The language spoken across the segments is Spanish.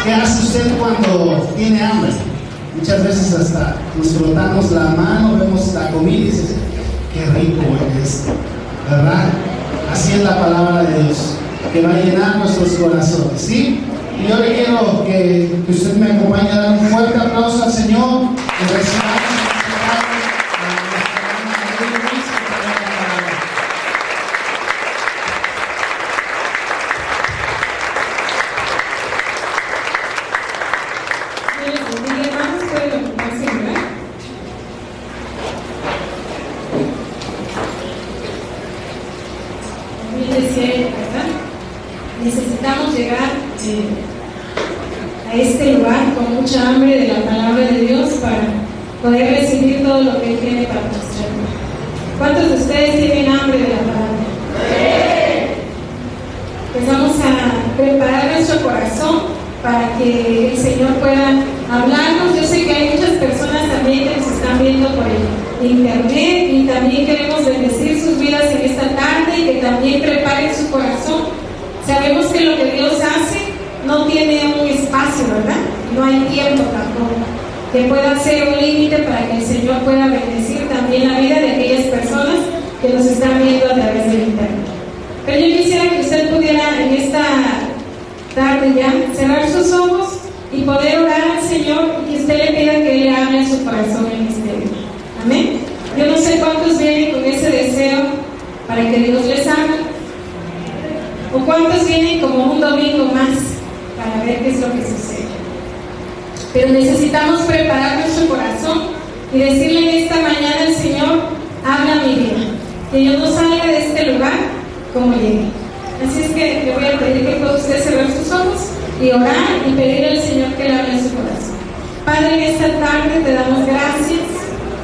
¿Qué hace usted cuando tiene hambre? Muchas veces hasta nos frotamos la mano, vemos la comida y dices, qué rico es, ¿verdad? Así es la palabra de Dios, que va a llenar nuestros corazones, ¿sí? Y yo le quiero que usted me acompañe a dar un fuerte aplauso al Señor. Y recibamos necesitamos llegar a este lugar con mucha hambre de la palabra de Dios para poder recibir todo lo que Él tiene para nuestra vida. ¿Cuántos de ustedes tienen hambre de la palabra? Pues vamos a preparar nuestro corazón para que el Señor pueda hablarnos. Yo sé que hay muchas personas también que nos están viendo por el internet y también queremos bendecir sus vidas en esta tarde y que también preparen su corazón. Sabemos que lo que Dios hace no tiene un espacio, ¿verdad? No hay tiempo tampoco que pueda ser un límite para que el Señor pueda bendecir también la vida de aquellas personas que nos están viendo a través del internet. Pero yo quisiera que usted pudiera en esta tarde ya cerrar sus ojos y poder orar al Señor y que usted le pida que Él le hable a su corazón en este día. Amén. Yo no sé cuántos vienen con ese deseo para que Dios les hable. ¿O cuántos vienen como un domingo más para ver qué es lo que sucede? Pero necesitamos preparar nuestro corazón y decirle en esta mañana al Señor, habla mi vida, que yo no salga de este lugar como llegué. Así es que le voy a pedir que pueda usted cerrar sus ojos y orar y pedirle al Señor que le hable en su corazón. Padre, en esta tarde te damos gracias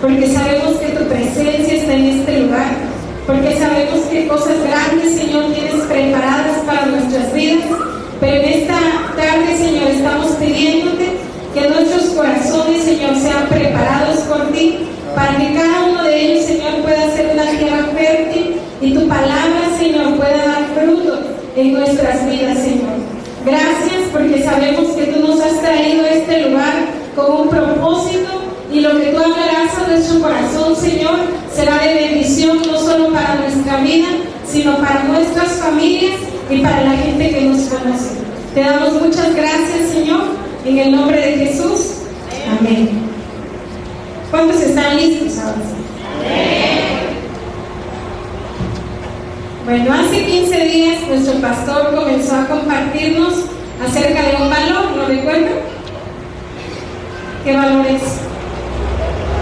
porque sabemos que tu presencia está en este lugar, porque sabemos que cosas grandes, Señor, tienes preparadas para nuestras vidas, pero en esta tarde, Señor, estamos pidiéndote que nuestros corazones, Señor, sean preparados por ti, para que cada uno de ellos, Señor, pueda ser una tierra fértil y tu palabra, Señor, pueda dar fruto en nuestras vidas, Señor. Gracias porque sabemos que tú nos has traído a este lugar con un propósito y lo que tú hablarás a nuestro corazón, Señor, será de bendición no solo para nuestra vida, sino para nuestras familias y para la gente que nos conoce. Te damos muchas gracias, Señor, en el nombre de Jesús. Amén. ¿Cuántos están listos ahora? Amén. Bueno, hace 15 días nuestro pastor comenzó a compartirnos acerca de un valor, ¿lo recuerdan? ¿Qué valor es?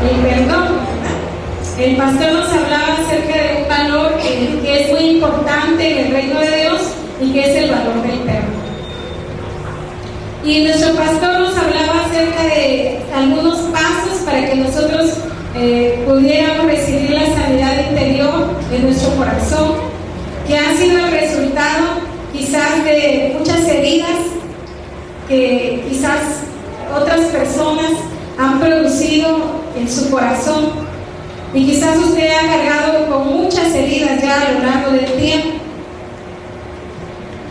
El perdón, ¿verdad? El pastor nos hablaba acerca de un valor que es muy importante en el reino de Dios y que es el valor del perdón. Y nuestro pastor nos hablaba acerca de algunos pasos para que nosotros pudiéramos recibir la sanidad interior de nuestro corazón, que ha sido el resultado quizás de muchas heridas que quizás otras personas han producido en su corazón, y quizás usted ha cargado con muchas heridas ya a lo largo del tiempo.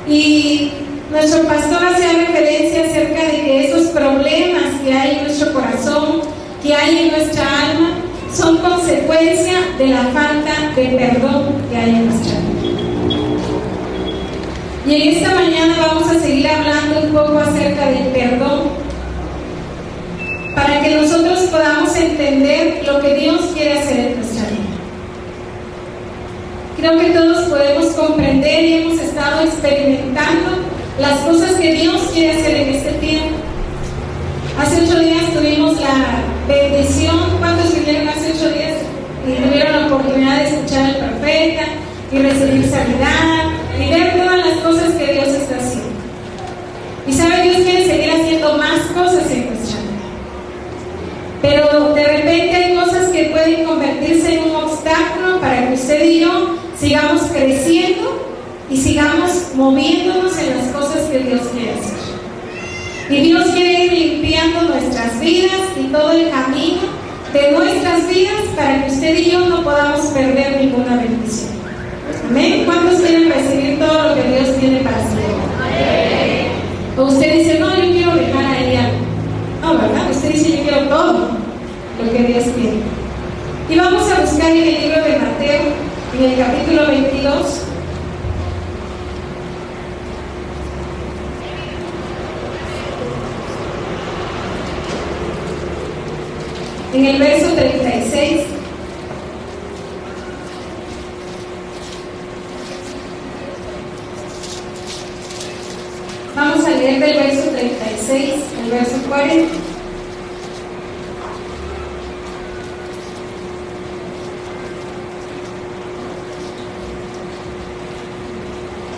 Y nuestro pastor hacía referencia acerca de que esos problemas que hay en nuestro corazón, que hay en nuestra alma, son consecuencia de la falta de perdón que hay en nuestra vida. Y en esta mañana vamos a seguir hablando un poco acerca del perdón, para que nosotros podamos entender lo que Dios quiere hacer en nuestra vida. Creo que todos podemos comprender y hemos estado experimentando las cosas que Dios quiere hacer en este tiempo. Hace 8 días tuvimos la bendición, ¿cuántos vinieron hace 8 días? Y tuvieron la oportunidad de escuchar al profeta y recibir sanidad y ver todas las cosas que Dios está haciendo. Y sabe, Dios quiere seguir haciendo más cosas en nuestra vida. Pero de repente hay cosas que pueden convertirse en un obstáculo para que usted y yo sigamos creciendo y sigamos moviéndonos en las cosas que Dios quiere hacer. Y Dios quiere ir limpiando nuestras vidas y todo el camino de nuestras vidas para que usted y yo no podamos perder ninguna bendición. Amén. ¿Cuántos quieren recibir todo lo que Dios tiene para sí? O usted dice, no, yo quiero todo lo que Dios tiene. Y vamos a buscar en el libro de Mateo, en el capítulo 22. En el verso 36. Vamos a leer del verso 36 al verso 40.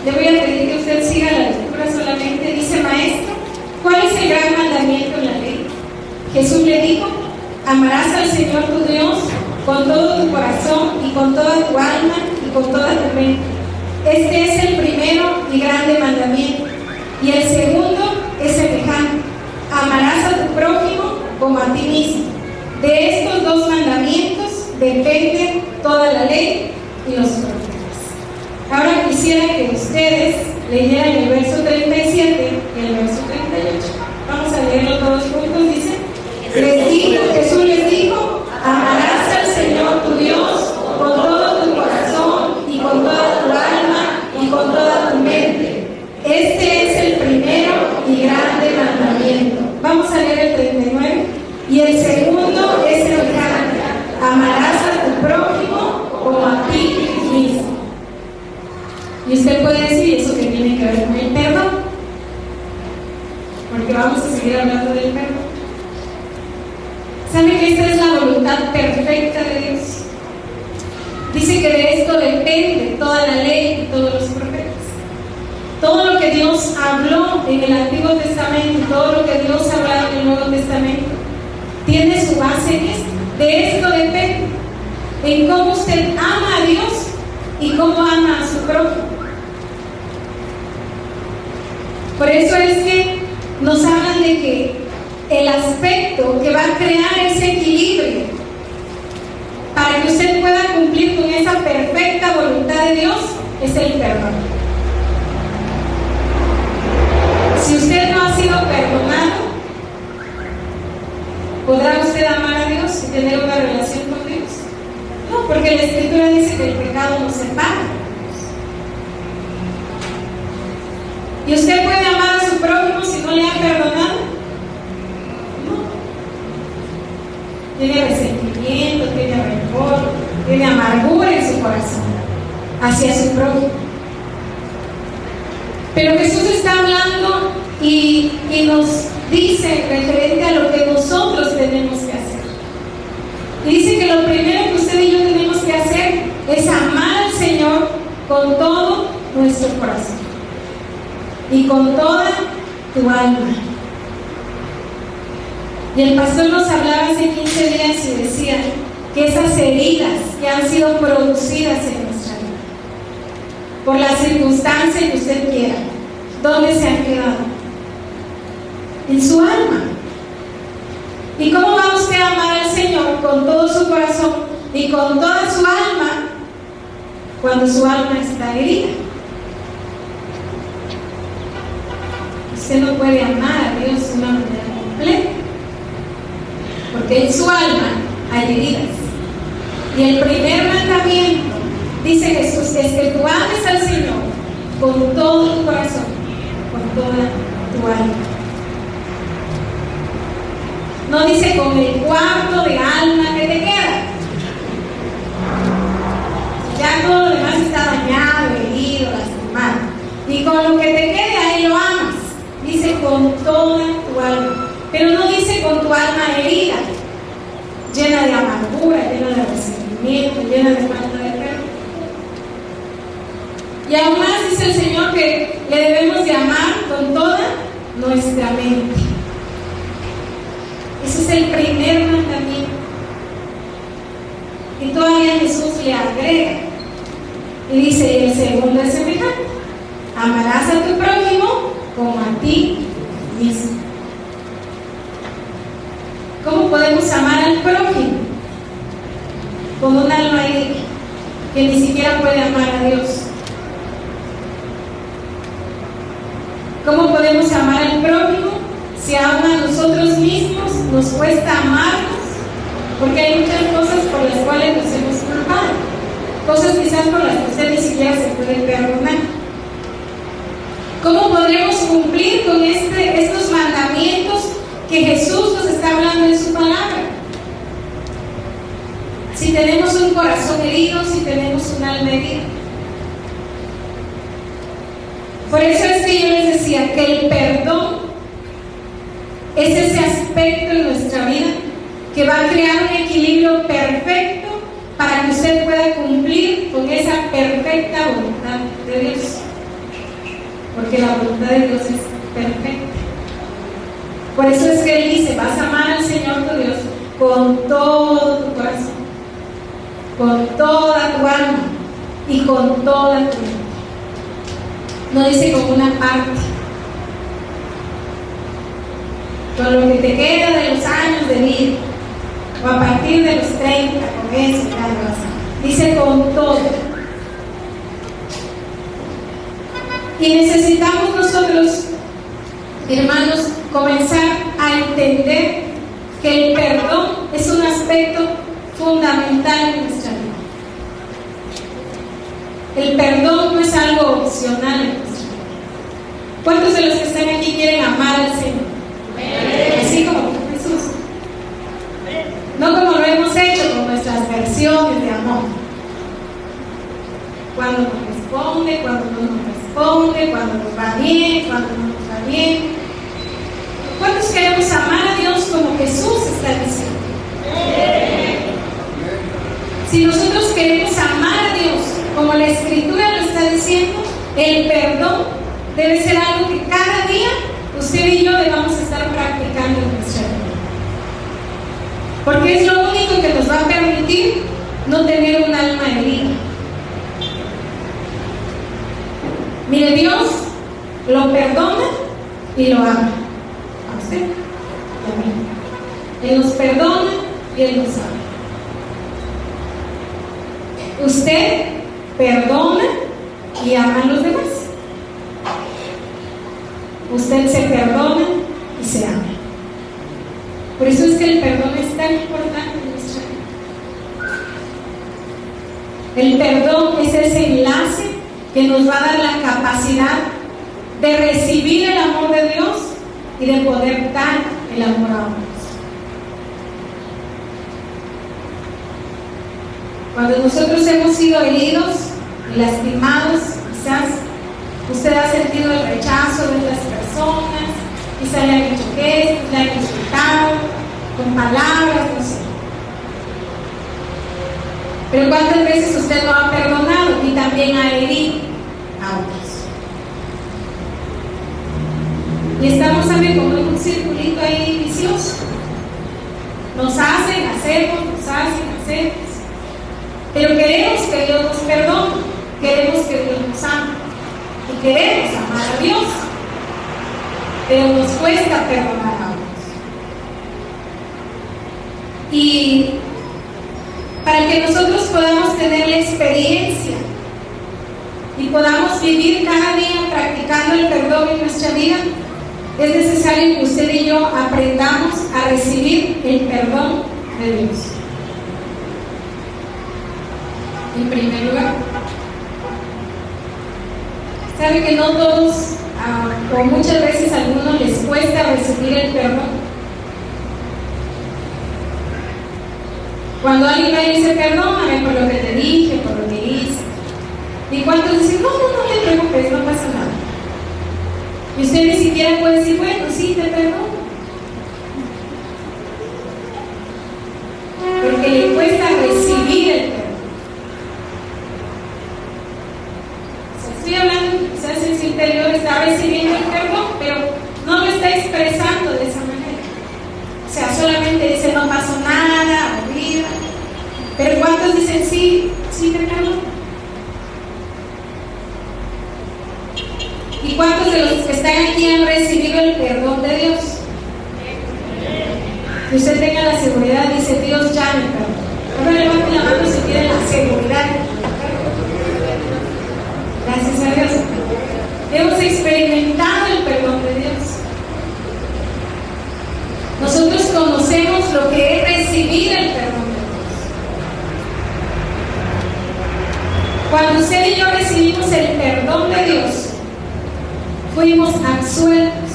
Le voy a pedir que usted siga la lectura solamente. Dice: Maestro, ¿cuál es el gran mandamiento en la ley? Jesús le dijo: amarás al Señor tu Dios con todo tu corazón y con toda tu alma y con toda tu mente. Este es el primero y grande mandamiento. Y el segundo es semejante: amarás a tu prójimo como a ti mismo. De estos dos mandamientos depende toda la ley y los profetas. Ahora quisiera que ustedes leyeran el verso 37 y el verso 38. Vamos a leerlo todos juntos. Dice: Jesús les dijo: amarás al Señor tu Dios con todo tu corazón y con toda tu alma y con toda tu mente. Este es el primero y grande mandamiento. Vamos a leer el 39. Y el segundo es semejante: amarás a tu prójimo como a ti mismo. Y usted puede decir: ¿eso que tiene que ver con el perdón? Porque vamos a seguir hablando del perdón. ¿Sabe que esta es la voluntad perfecta de Dios? Dice que de esto depende toda la ley y todos los profetas. Todo lo que Dios habló en el Antiguo Testamento y todo lo que Dios ha hablado en el Nuevo Testamento tiene su base en esto. De esto depende en cómo usted ama a Dios y cómo ama a su prójimo. Por eso es que nos hablan de que el aspecto que va a crear ese equilibrio para que usted pueda cumplir con esa perfecta voluntad de Dios es el perdón. Si usted no ha sido perdonado, ¿podrá usted amar a Dios y tener una relación con Dios? No, porque la Escritura dice que el pecado nos separa. ¿Y usted puede amar a su prójimo si no le ha perdonado? Tiene resentimiento, tiene rencor, tiene amargura en su corazón hacia su prójimo. Pero Jesús está hablando y nos dice referente a lo que nosotros tenemos que hacer. Y dice que lo primero que usted y yo tenemos que hacer es amar al Señor con todo nuestro corazón y con toda tu alma. Y el pastor nos hablaba hace 15 días y decía que esas heridas que han sido producidas en nuestra vida, por la circunstancia que usted quiera, ¿dónde se han quedado? En su alma. ¿Y cómo va usted a amar al Señor con todo su corazón y con toda su alma cuando su alma está herida? Usted no puede amar a Dios de una manera completa, porque en su alma hay heridas. Y el primer mandamiento, dice Jesús, es que tú ames al Señor con todo tu corazón, con toda tu alma. No dice con el cuarto de alma que te queda. Ya todo lo demás está dañado, herido, lastimado. Y con lo que te quede ahí lo amas. Dice con toda tu alma. Pero no dice con tu alma herida, llena de amargura, llena de resentimiento, llena de falta de perdón. Y aún más dice el Señor que le debemos de amar con toda nuestra mente. Ese es el primer mandamiento. Y todavía Jesús le agrega y dice: y el segundo es semejante: amarás a tu prójimo como a ti mismo. ¿Cómo podemos amar al prójimo? Con un alma herida que ni siquiera puede amar a Dios. ¿Cómo podemos amar al prójimo si aún a nosotros mismos nos cuesta amarnos, porque hay muchas cosas por las cuales nos hemos culpado, cosas quizás por las que usted ni siquiera se puede perdonar. ¿Cómo podremos cumplir con estos mandamientos que Jesús nos está hablando en su palabra? Si tenemos un corazón herido, si tenemos un alma herida. Por eso es que yo les decía que el perdón es ese aspecto en nuestra vida que va a crear un equilibrio perfecto para que usted pueda cumplir con esa perfecta voluntad de Dios. Porque la voluntad de Dios es perfecta. Por eso es que Él dice: vas a amar al Señor tu Dios con todo tu corazón, con toda tu alma y con toda tu mente. No dice con una parte, con lo que te queda de los años de vida, o a partir de los 30, con eso, dice con todo. Y necesitamos nosotros, hermanos, comenzar a entender que el perdón es un aspecto fundamental en nuestra vida. El perdón no es algo opcional en nuestra vida. ¿Cuántos de los que están aquí quieren amar al Señor? Así como Jesús. No como lo hemos hecho con nuestras versiones de amor. Cuando nos responde, cuando no nos responde, cuando nos va bien, cuando no nos va bien. ¿Cuántos queremos amar a Dios como Jesús está diciendo? Si nosotros queremos amar a Dios como la Escritura lo está diciendo, el perdón debe ser algo que cada día usted y yo debamos estar practicando en nuestra vida. Porque es lo único que nos va a permitir no tener un alma herida. Mire, Dios lo perdona y lo ama. A usted y a mí. Él nos perdona y Él nos ama. Usted perdona y ama a los demás. Usted se perdona y se ama. Por eso es que el perdón es tan importante en nuestra vida. El perdón es ese enlace que nos va a dar la capacidad de recibir el amor de Dios y de poder dar el amor a otros. Cuando nosotros hemos sido heridos y lastimados, quizás usted ha sentido el rechazo de las personas, quizás le han dicho gestos, le han insultado con palabras, no sé. Pero ¿cuántas veces usted lo ha perdonado y también ha herido a otros? Y estamos también como en un circulito ahí vicioso. Nos hacen, hacemos, nos hacen, hacemos. Pero queremos que Dios nos perdone, queremos que Dios nos ame y queremos amar a Dios, pero nos cuesta perdonar a otros. Y para que nosotros podamos tener la experiencia y podamos vivir cada día practicando el perdón en nuestra vida, es necesario que usted y yo aprendamos a recibir el perdón de Dios. En primer lugar, sabe que no todos, o muchas veces a algunos les cuesta recibir el perdón. Cuando alguien me dice perdóname por lo que te dije, por lo que hice, y cuántos dicen no te preocupes, no pasa nada, y usted ni siquiera puede decir bueno, sí, te perdono, porque le cuesta recibir el perdón. Estoy hablando, quizás en su interior está recibiendo el perdón, pero no lo está expresando de esa manera. O sea, solamente dice no pasó nada, olvida. Pero ¿cuántos dicen sí te perdono? ¿Y cuántos de los que están aquí han recibido el perdón de Dios? Que usted tenga la seguridad, dice Dios ya me perdonó. Ahora levante la mano si tiene la seguridad. Gracias a Dios. Hemos experimentado el perdón de Dios. Nosotros conocemos sabemos lo que es recibir el perdón de Dios. Cuando usted y yo recibimos el perdón de Dios, fuimos absueltos,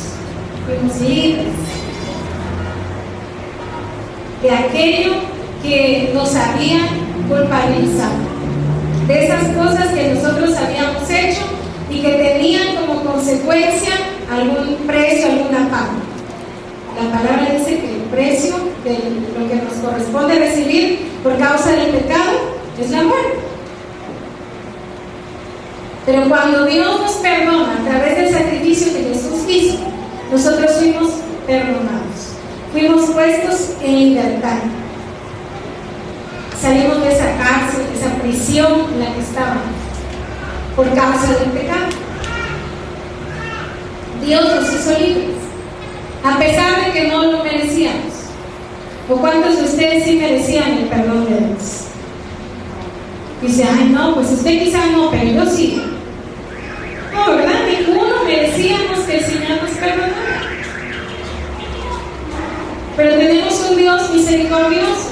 fuimos libres de aquello que nos había culpabilizado, de esas cosas que nosotros habíamos hecho y que tenían como consecuencia algún precio, alguna paga. La palabra dice que el precio de lo que nos corresponde recibir por causa del pecado es la muerte. Pero cuando Dios nos perdona a través del sacrificio que Jesús hizo, nosotros fuimos perdonados, fuimos puestos en libertad. Salimos de esa cárcel, de esa prisión en la que estábamos por causa del pecado. Dios nos hizo libres, a pesar de que no lo merecíamos. ¿O cuántos de ustedes sí merecían el perdón de Dios? Dice, ay no, pues usted quizá no, pero yo sí. No, ¿verdad? Ninguno merecíamos que el Señor nos perdonara. Pero tenemos un Dios misericordioso,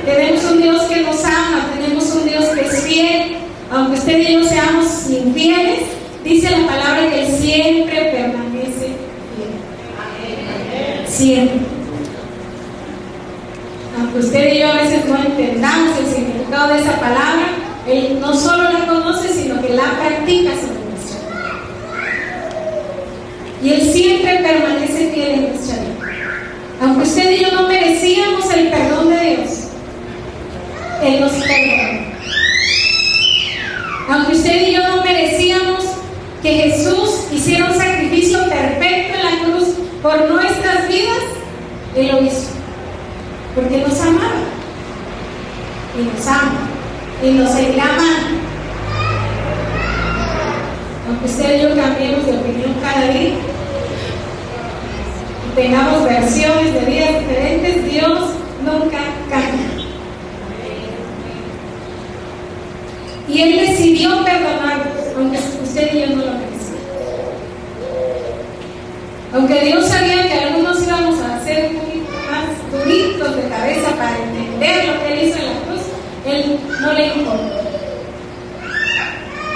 tenemos un Dios que nos ama, tenemos un Dios que es fiel. Aunque usted y yo seamos infieles, dice la palabra que Él siempre permanece fiel. Siempre. Aunque usted y yo a veces no entendamos el significado de esa palabra, Él no solo la conoce, sino que la practica sobre nuestra vida. Y Él siempre permanece fiel en nuestra vida. Aunque usted y yo no merecíamos el perdón de Dios, Él nos perdonó. Aunque usted y yo no merecíamos que Jesús hiciera un sacrificio perfecto en la cruz por nuestras vidas, Él lo hizo. Porque nos amaba. Y nos ama. Y nos seguirá amando. Aunque usted y yo cambiemos de opinión cada día, tengamos versiones de vidas diferentes, Dios nunca cambia. Y Él decidió perdonarnos, aunque usted y yo no lo merecíamos. Aunque Dios sabía que algunos íbamos a ser un poquito más duritos de cabeza para entender lo que Él hizo en la cruz, Él no le importó.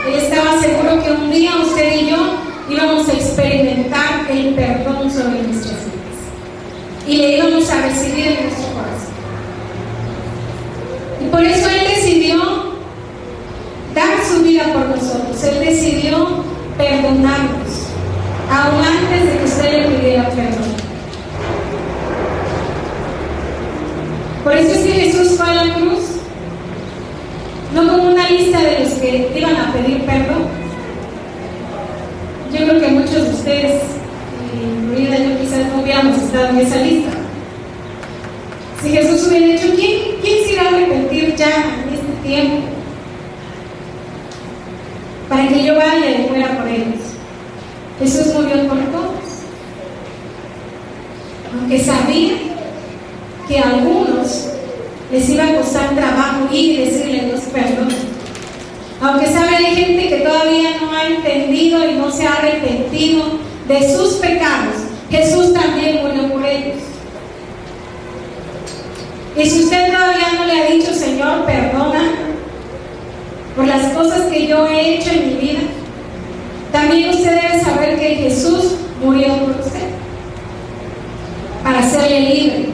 Él estaba seguro que un día usted y yo íbamos a experimentar el perdón sobre nuestras vidas y le íbamos a recibir en nuestro corazón. Y por eso Él decidió dar su vida por nosotros. Él decidió perdonarnos aún antes de que usted le pidiera perdón. Por eso es que Jesús fue a la cruz no como una lista de los que iban a pedir perdón. Yo creo que muchos de ustedes, incluida yo, quizás no hubiéramos estado en esa lista. Si Jesús hubiera dicho, ¿quién se irá a arrepentir ya en este tiempo para que yo vaya y muera por ellos? Jesús murió por todos, aunque sabía que a algunos les iba a costar trabajo ir y decirle Dios perdón. Aunque sabe, hay gente que todavía no ha entendido y no se ha arrepentido de sus pecados. Jesús también murió por ellos. Y si usted todavía no le ha dicho, Señor, perdona por las cosas que yo he hecho en mi vida, también usted debe saber que Jesús murió por usted para hacerle libre,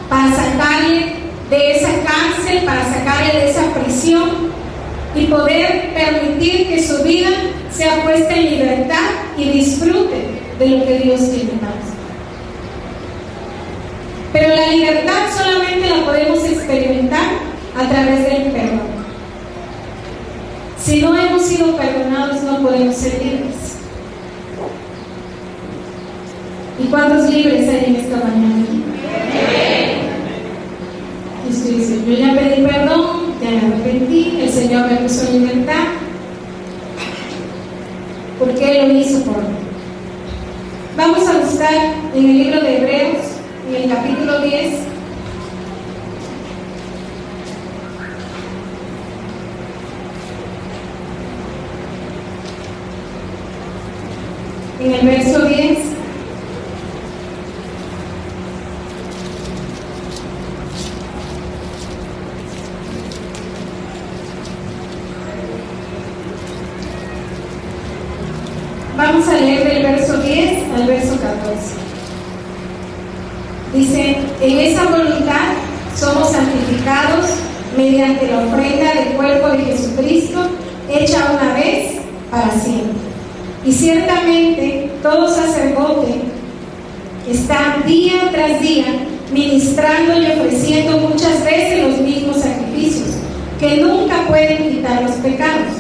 para sacarle de esa cárcel, para sacarle de esa prisión y poder permitir que su vida sea puesta en libertad y disfrute de lo que Dios tiene para usted. Pero la libertad solamente la podemos experimentar a través del perdón. Si no hemos sido perdonados, no podemos ser libres. ¿Y cuántos libres hay en esta mañana? Y usted dice, yo ya pedí perdón, ya me arrepentí, el Señor me puso en libertad, porque Él lo hizo por mí. Vamos a buscar en el libro de Hebreos, en el capítulo 10, en el verso 10. Vamos a leer del verso 10 al verso 14. Dice: en esa voluntad somos santificados mediante la ofrenda del cuerpo de Jesucristo, hecha una vez para siempre. Y ciertamente todo sacerdote está día tras día ministrando y ofreciendo muchas veces los mismos sacrificios, que nunca pueden quitar los pecados.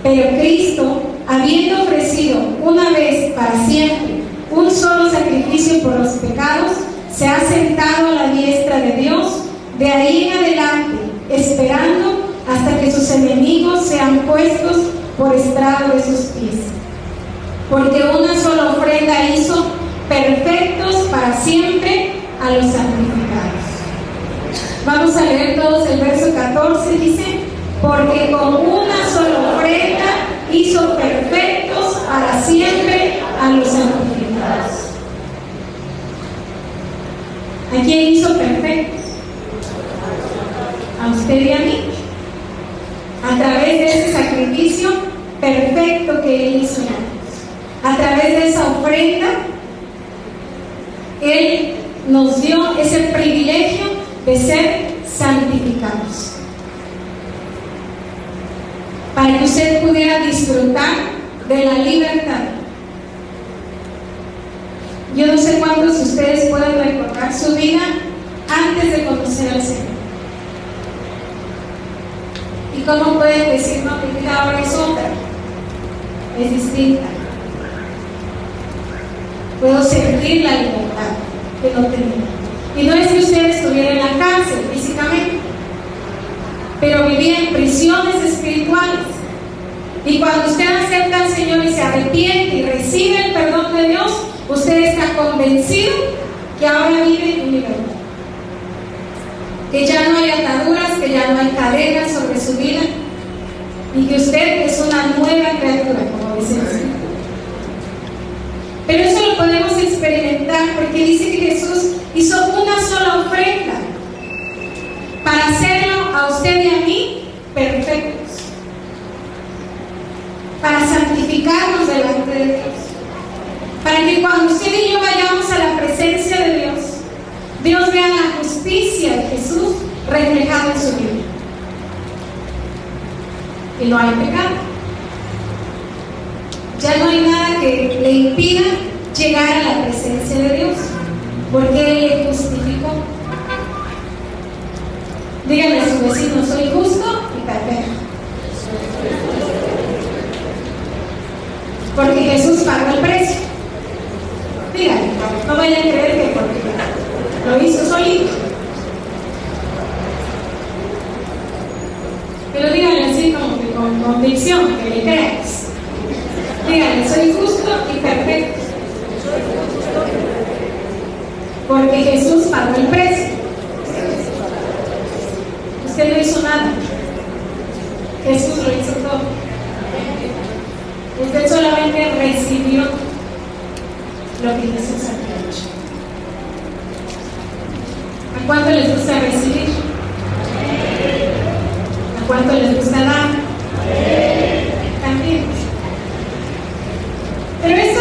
Pero Cristo, habiendo ofrecido una vez para siempre un solo sacrificio por los pecados, se ha sentado a la diestra de Dios, de ahí en adelante, esperando hasta que sus enemigos sean puestos por estrado de sus pies. Porque una sola ofrenda hizo perfectos para siempre a los santificados. Vamos a leer todos el verso 14, dice: porque con una sola ofrenda hizo perfectos para siempre a los santificados. ¿A quién hizo perfectos? A usted y a mí. A través de ese sacrificio perfecto que Él hizo. A través de esa ofrenda, Él nos dio ese privilegio de ser santificados, para que usted pudiera disfrutar de la libertad. Yo no sé cuántos de ustedes pueden recordar su vida antes de conocer al Señor. ¿Y cómo pueden decir: no, mi vida ahora es otra, es distinta? Puedo sentir la libertad que no tenía. Y no es que usted estuviera en la cárcel físicamente, pero vivía en prisiones espirituales. Y cuando usted acepta al Señor y se arrepiente y recibe el perdón de Dios, usted está convencido que ahora vive en libertad, que ya no hay ataduras, que ya no hay cadenas sobre su vida, y que usted es una nueva criatura, como dice el Señor. Pero eso lo podemos experimentar porque dice que Jesús hizo una sola ofrenda para hacerlo a usted y a mí perfectos, para santificarnos delante de Dios, para que cuando usted y yo vayamos a la presencia de Dios, Dios vea la justicia de Jesús reflejada en su vida. Y no hay pecado. Ya no hay nada que le impida llegar a la presencia de Dios, porque Él le justificó. Díganle a su vecino: soy justo y perfecto. Porque Jesús pagó el precio. Díganle, no vayan a creer que porque lo hizo solito. Pero díganle así como que con convicción, que le creas. Díganle: soy justo y perfecto. Porque Jesús pagó el precio. Usted no hizo nada. Jesús lo hizo todo. Usted solamente recibió lo que Jesús había hecho. ¿A cuánto les gusta recibir? ¿A cuánto les gusta dar? También. Pero esto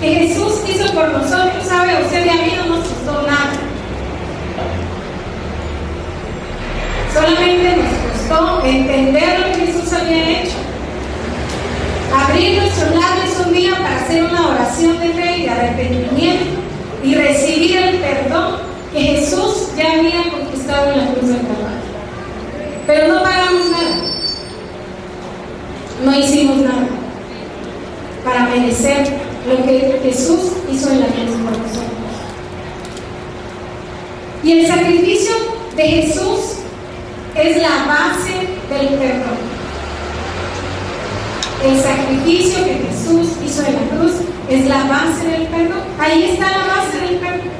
que Jesús hizo por nosotros, sabe, usted y a mí no nos costó nada. Solamente nos costó entender lo que Jesús había hecho, abrir nuestros labios un día para hacer una oración de fe y de arrepentimiento y recibir el perdón que Jesús ya había conquistado en la cruz del Calvario. Pero no pagamos nada, no hicimos nada para merecer lo que Jesús hizo en la cruz por nosotros. Y el sacrificio de Jesús es la base del perdón. El sacrificio que Jesús hizo en la cruz es la base del perdón. Ahí está la base del perdón.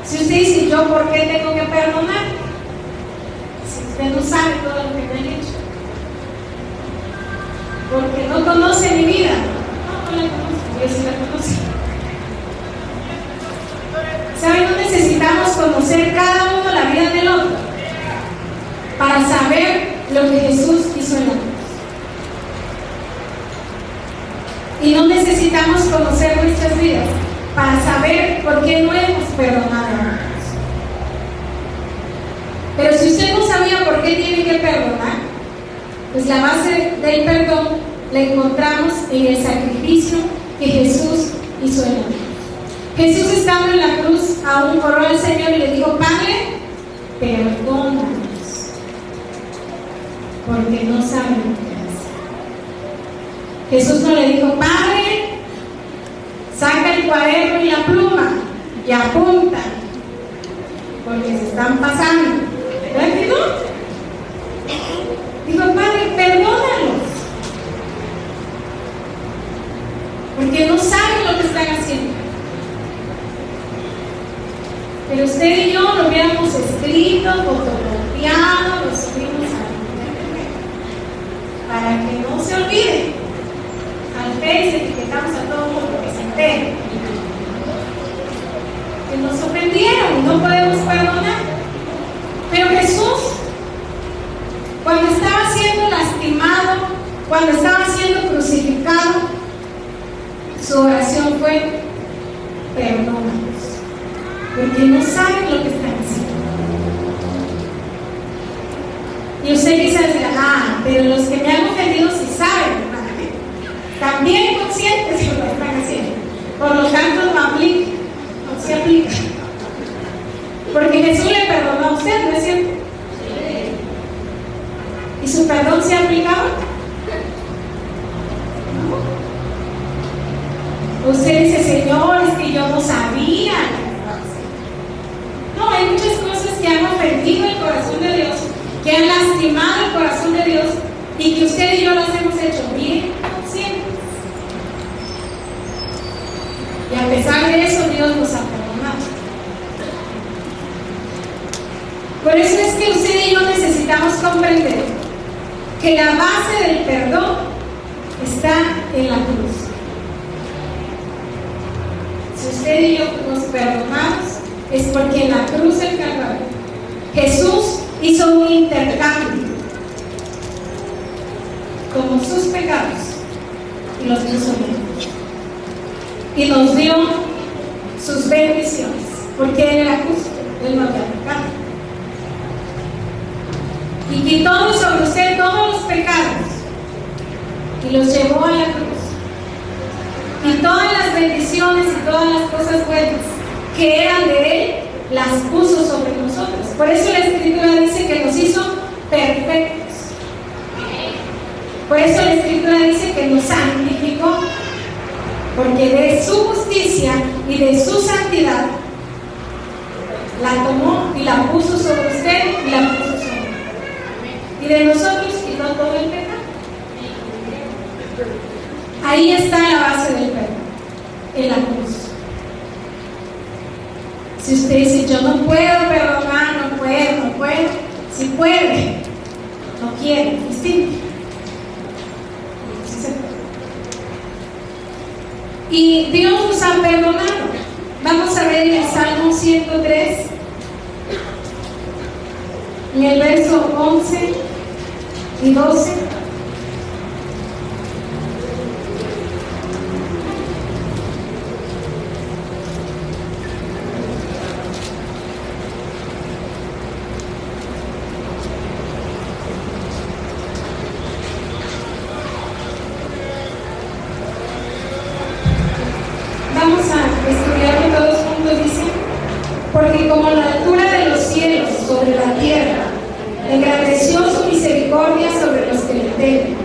Si usted dice: ¿yo por qué tengo que perdonar? Si usted no sabe todo lo que me han hecho, porque no conoce mi vida. No la conozco, yo sí la conozco. ¿Saben? No necesitamos conocer cada uno la vida del otro para saber lo que Jesús hizo en la cruz. Y no necesitamos conocer nuestras vidas para saber por qué no hemos perdonado. Pero si usted no sabía por qué tiene que perdonar, pues la base del perdón la encontramos en el sacrificio que Jesús hizo en la cruz. Jesús, estando en la cruz, aún oró al Señor y le dijo: Padre, perdónanos, porque no saben lo que hacen. Jesús no le dijo: Padre, saca el cuaderno y la pluma y apunta, porque se están pasando. ¿Verdad que no? Dijo: Padre, perdónalos, porque no saben lo que están haciendo. Pero usted y yo lo hubiéramos escrito, fotocopiado, lo subimos a internet para que no se olvide. Al Face etiquetamos a todo el mundo que se entere. Que nos ofendieron y no podemos perdonar. Pero Jesús, cuando estaba siendo lastimado, cuando estaba siendo crucificado, su oración fue: perdónanos, porque no saben lo que están haciendo. Y usted quizás dirá: pero los que me han ofendido sí saben, ¿verdad? También conscientes de lo que están haciendo. Por lo tanto, no aplica, no se aplica. Porque Jesús le perdonó a usted, ¿no es cierto? ¿Y su perdón se aplicaba? ¿No? Usted dice: Señor, es que yo no sabía. No, hay muchas cosas que han ofendido el corazón de Dios, que han lastimado el corazón de Dios, y que usted y yo las hemos hecho bien conscientes. Y a pesar de eso, Dios nos ha perdonado. Por eso es que usted y yo necesitamos comprender que la base del perdón está en la cruz. Si usted y yo nos perdonamos, es porque en la cruz del Calvario Jesús hizo un intercambio con sus pecados y los puso bien, y nos dio sus bendiciones, porque Él era justo, Él no había pecado, y quitó sobre usted todos los pecados y los llevó a la cruz, y todas las bendiciones y todas las cosas buenas que eran de Él las puso sobre nosotros. Por eso la Escritura dice que nos hizo perfectos. Por eso la Escritura dice que nos santificó, porque de su justicia y de su santidad la tomó y la puso sobre usted y la puso sobre mí. Y de nosotros quitó todo el pecado. Ahí está la base del perdón, en la cruz. Si usted dice: yo no puedo perdonar, no puedo, si puede, no quiere, distinto. Sí se puede. Y Dios nos ha perdonado. Vamos a ver en el Salmo 103, en el verso 11 y 12. Porque como la altura de los cielos sobre la tierra, engrandeció su misericordia sobre los que le temen.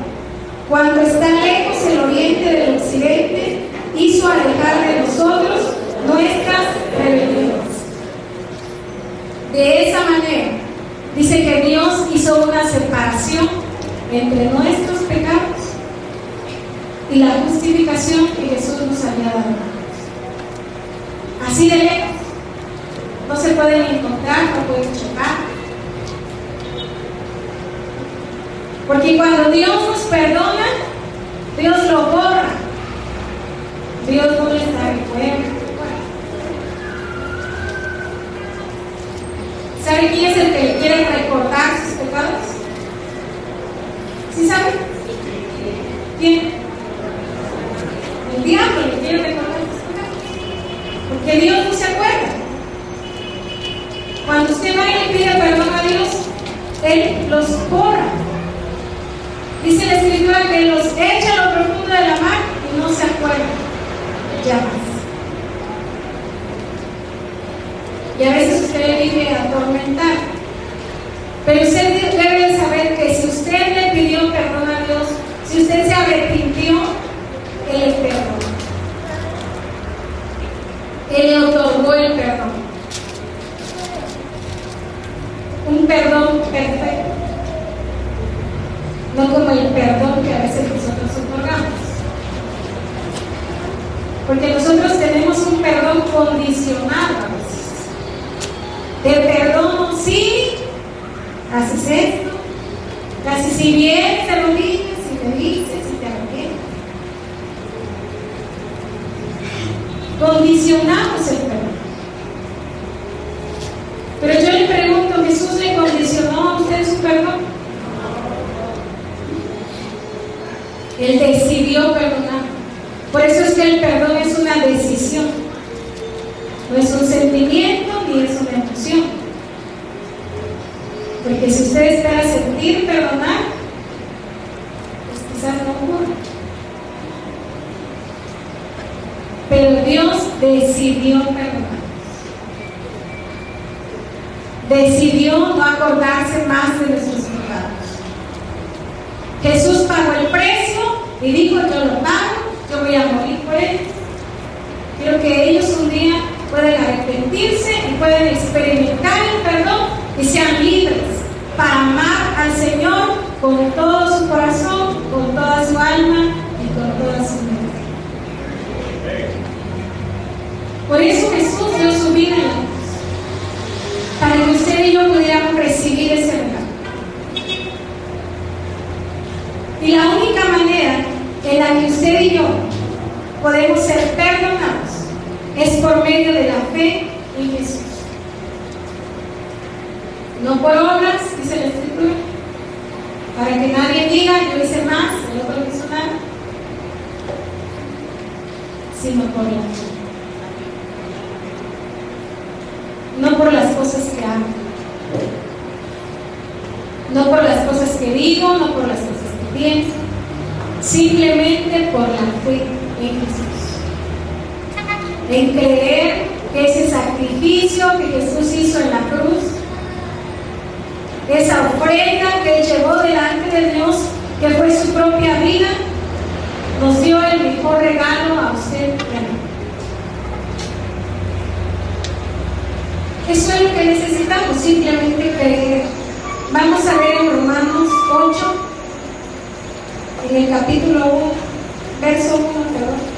Cuando está lejos el oriente del occidente, hizo alejar de nosotros nuestras rebeliones. De esa manera, dice que Dios hizo una separación entre nuestros pecados y la justificación que Jesús nos había dado. Así de lejos. No se pueden encontrar, no pueden chocar. Porque cuando Dios nos perdona, Dios lo borra. Dios no les da recuerdo. ¿Sabe quién es el que le quiere recordar sus pecados? ¿Sí sabe? ¿Quién? diablo le quiere recordar estos pecados, porque Dios no se acuerda. Cuando usted va y le pide perdón a Dios, Él los borra. Dice la Escritura que los echa a lo profundo de la mar y no se acuerda ya más. Y a veces usted le vive atormentar. Pero usted debe de saber que si usted le pidió perdón a Dios, si usted se arrepintió, Él le perdonó. Él le otorgó el perdón. Un perdón perfecto. No como el perdón que a veces nosotros otorgamos. Porque nosotros tenemos un perdón condicionado a veces. De perdón, sí, haces esto, casi si vienes, te lo dices, si te dices, si te arrepientes. Condicionamos el perdón. Pero yo le pregunto, ¿Jesús le condicionó a usted su perdón? Él decidió perdonar. Por eso es que el perdón es una decisión. No es un sentimiento ni es una emoción. Porque si usted espera sentir perdonar, pues quizás no ocurra. Pero Dios decidió perdonar. Decidió no acordarse más de nuestros pecados. Jesús pagó el precio y dijo: yo lo pago, yo voy a morir por él. Quiero que ellos un día puedan arrepentirse y puedan experimentar el perdón y sean libres para amar al Señor con todo su corazón, con toda su alma y con toda su mente. Por eso Jesús dio su vida en la cruz, para que usted y yo pudiéramos recibir ese regalo. Y la única manera en la que usted y yo podemos ser perdonados es por medio de la fe en Jesús. No por obras, dice la Escritura, para que nadie diga: yo hice más, el otro no hizo nada, sino por la fe. No por las cosas que hago, no por las cosas que digo, no por las cosas que pienso, simplemente por la fe en Jesús, en creer que ese sacrificio que Jesús hizo en la cruz, esa ofrenda que Él llevó delante de Dios, que fue su propia vida, nos dio el mejor regalo a usted y a mí. Eso es lo que necesitamos, simplemente creer. Vamos a ver en Romanos 8, en el capítulo 1, verso 1, perdón.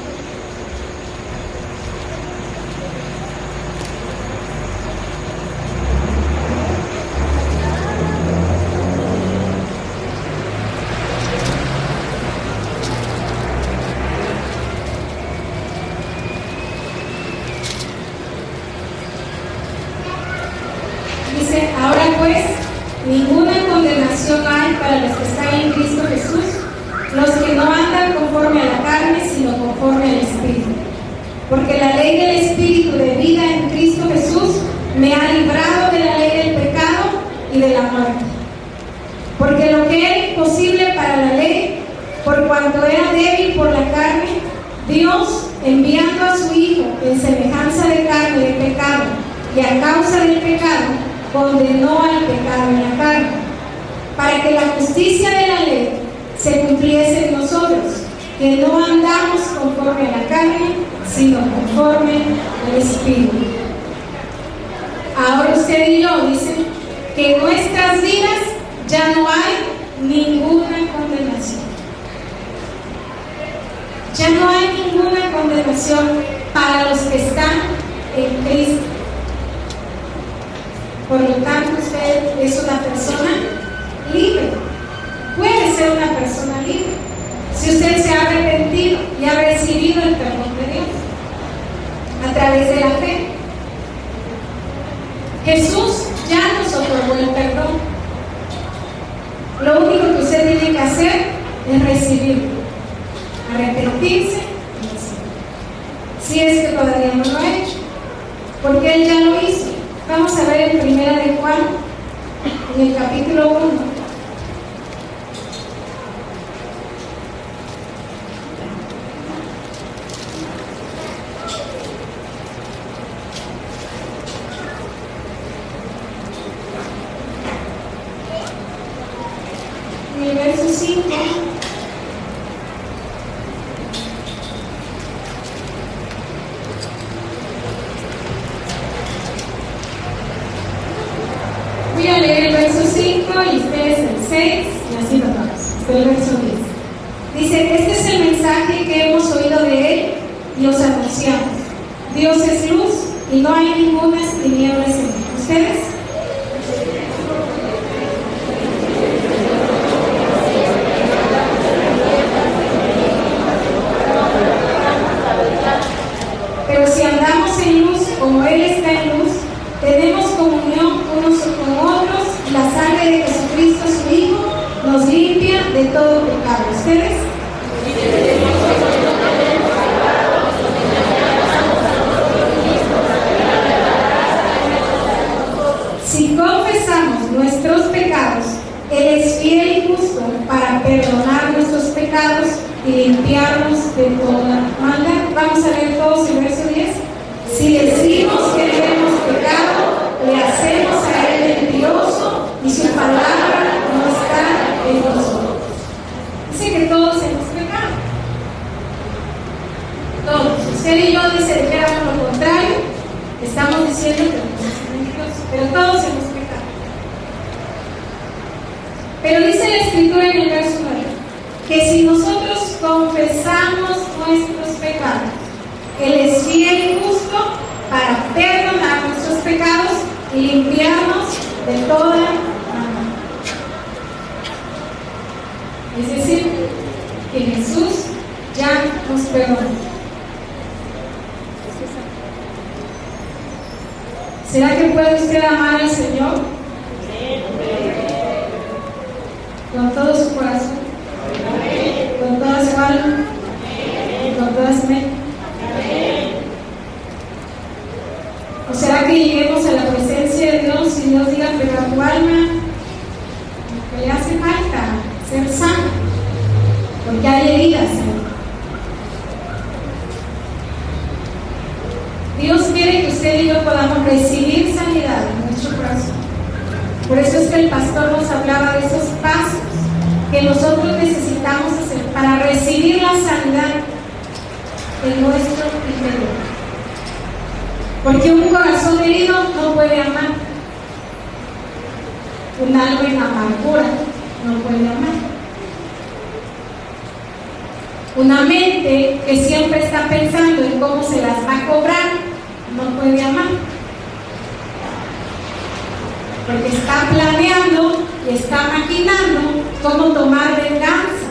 Dice: ahora pues, ninguna condenación hay para los que están en Cristo Jesús, los que no andan conforme a la carne, sino conforme al Espíritu. Porque la ley del Espíritu de vida en Cristo Jesús me ha librado de la ley del pecado y de la muerte. Porque lo que era imposible para la ley, por cuanto era débil por la carne, Dios, enviando a su Hijo en semejanza de carne de pecado, y a causa del pecado, condenó al pecado en la carne, para que la justicia de la ley se cumpliese en nosotros, que no andamos conforme a la carne, sino conforme al Espíritu. Ahora usted y yo dicen que en nuestras vidas ya no hay ninguna condenación. Ya no hay ninguna condenación para los que están en Cristo. Por lo tanto, usted es una persona libre. Puede ser una persona libre si usted se ha arrepentido y ha recibido el perdón de Dios a través de la fe. Jesús ya nos otorgó el perdón. Lo único que usted tiene que hacer es recibirlo, arrepentirse y recibirlo. si es que todavía no lo ha hecho, porque Él ya lo hizo. Vamos a ver en Primera de Juan, en el capítulo 1. En el verso 5. Voy a leer el verso 5 y ustedes el 6 y así lo vamos. Hasta el verso 10. Dice: este es el mensaje que hemos oído de Él y os anunciamos. Dios es luz y no hay ninguna tinieblas en Él. ¿Ustedes? Pero si andamos en luz como Él está en luz, tenemos comunión unos con otros, y la sangre de Jesucristo su Hijo nos limpia de todo pecado. ¿Ustedes? Si confesamos nuestros pecados, Él es fiel y justo para perdonar nuestros pecados y limpiarnos de toda maldad. Vamos a leer todos el verso 10. Si decimos que tenemos pecado, le hacemos a Él mentiroso y su palabra no está en nosotros. Dice que todos hemos pecado. Todos. Usted y yo dijéramos lo contrario, estamos diciendo que no somos mentirosos, pero todos hemos pecado. Pero dice la Escritura en el verso 9 que si nosotros confesamos nuestros pecados, Él es fiel y justo para perdonar nuestros pecados y limpiarnos de toda maldad. Es decir, que Jesús ya nos perdonó. ¿Será que puede usted amar al Señor con todo su corazón, con toda su alma y con toda su mente? ¿O será que lleguemos a la presencia de Dios y Dios diga, pero a tu alma le hace falta ser sano, porque hay heridas? Dios quiere que usted y yo podamos recibir sanidad en nuestro corazón. Por eso es que el pastor nos hablaba de esos pasos que nosotros necesitamos hacer para recibir la sanidad en nuestro interior. Porque un corazón herido no puede amar. Un alma en amargura no puede amar. Una mente que siempre está pensando en cómo se las va a cobrar no puede amar. Porque está planeando y está maquinando cómo tomar venganza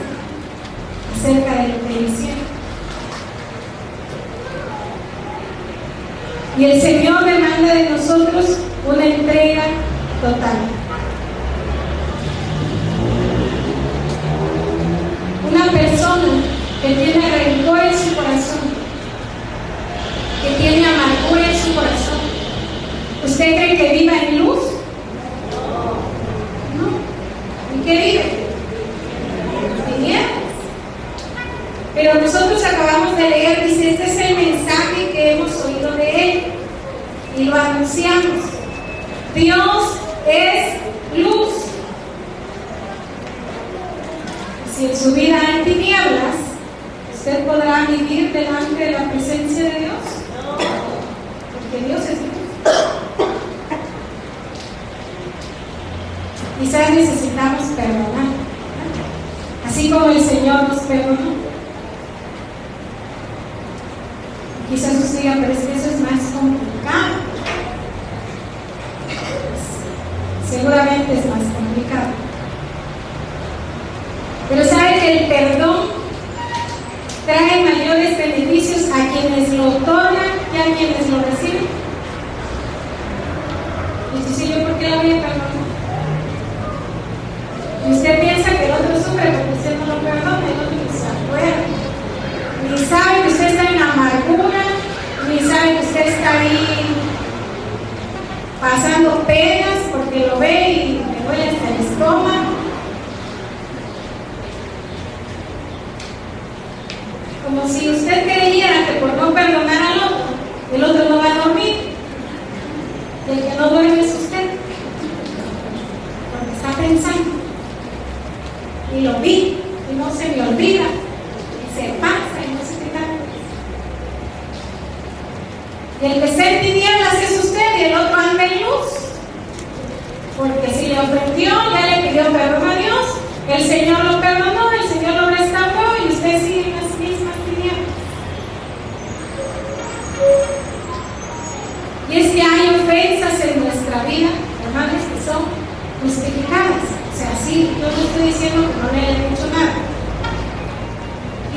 acerca de lo que hicieron. Y el Señor demanda de nosotros una entrega total. Una persona que tiene rencor en su corazón, que tiene amargura en su corazón, ¿usted cree que viva en luz? No. ¿En qué vive? En tinieblas. Pero nosotros acabamos de leer, dice, este es el mensaje que hemos oído de Él y lo anunciamos. Dios es luz. Si en su vida hay tinieblas, ¿usted podrá vivir delante de la presencia de Dios? Porque Dios es luz. Quizás necesitamos perdonar, así como el Señor nos perdonó. Quizás usted diga, pero es que eso es más complicado. Seguramente es más complicado. Pero sabe que el perdón trae mayores beneficios a quienes lo otorgan que a quienes lo reciben. Y dice, ¿yo por qué la voy a perdonar? Y usted piensa que el otro sufre porque usted no lo perdona, el otro ni se acuerda, ni sabe que usted está en amargura, pasando penas porque lo ve y le duele hasta el estómago. Como si usted creyera que por no perdonar al otro, el otro no va a dormir. Y el que no duerme es usted, porque está pensando. Y lo vi, y no se me olvida, y se pasa, y no se me da. Y el que está en tinieblas es usted, y el otro anda en luz. Porque si le ofendió, ya le pidió perdón a Dios, el Señor lo perdonó, el Señor lo restauró, y usted sigue en las mismas tinieblas. Y es que hay ofensas en nuestra vida, hermanos, que son justificadas. O sea, sí, yo no estoy diciendo que no le hayan hecho nada.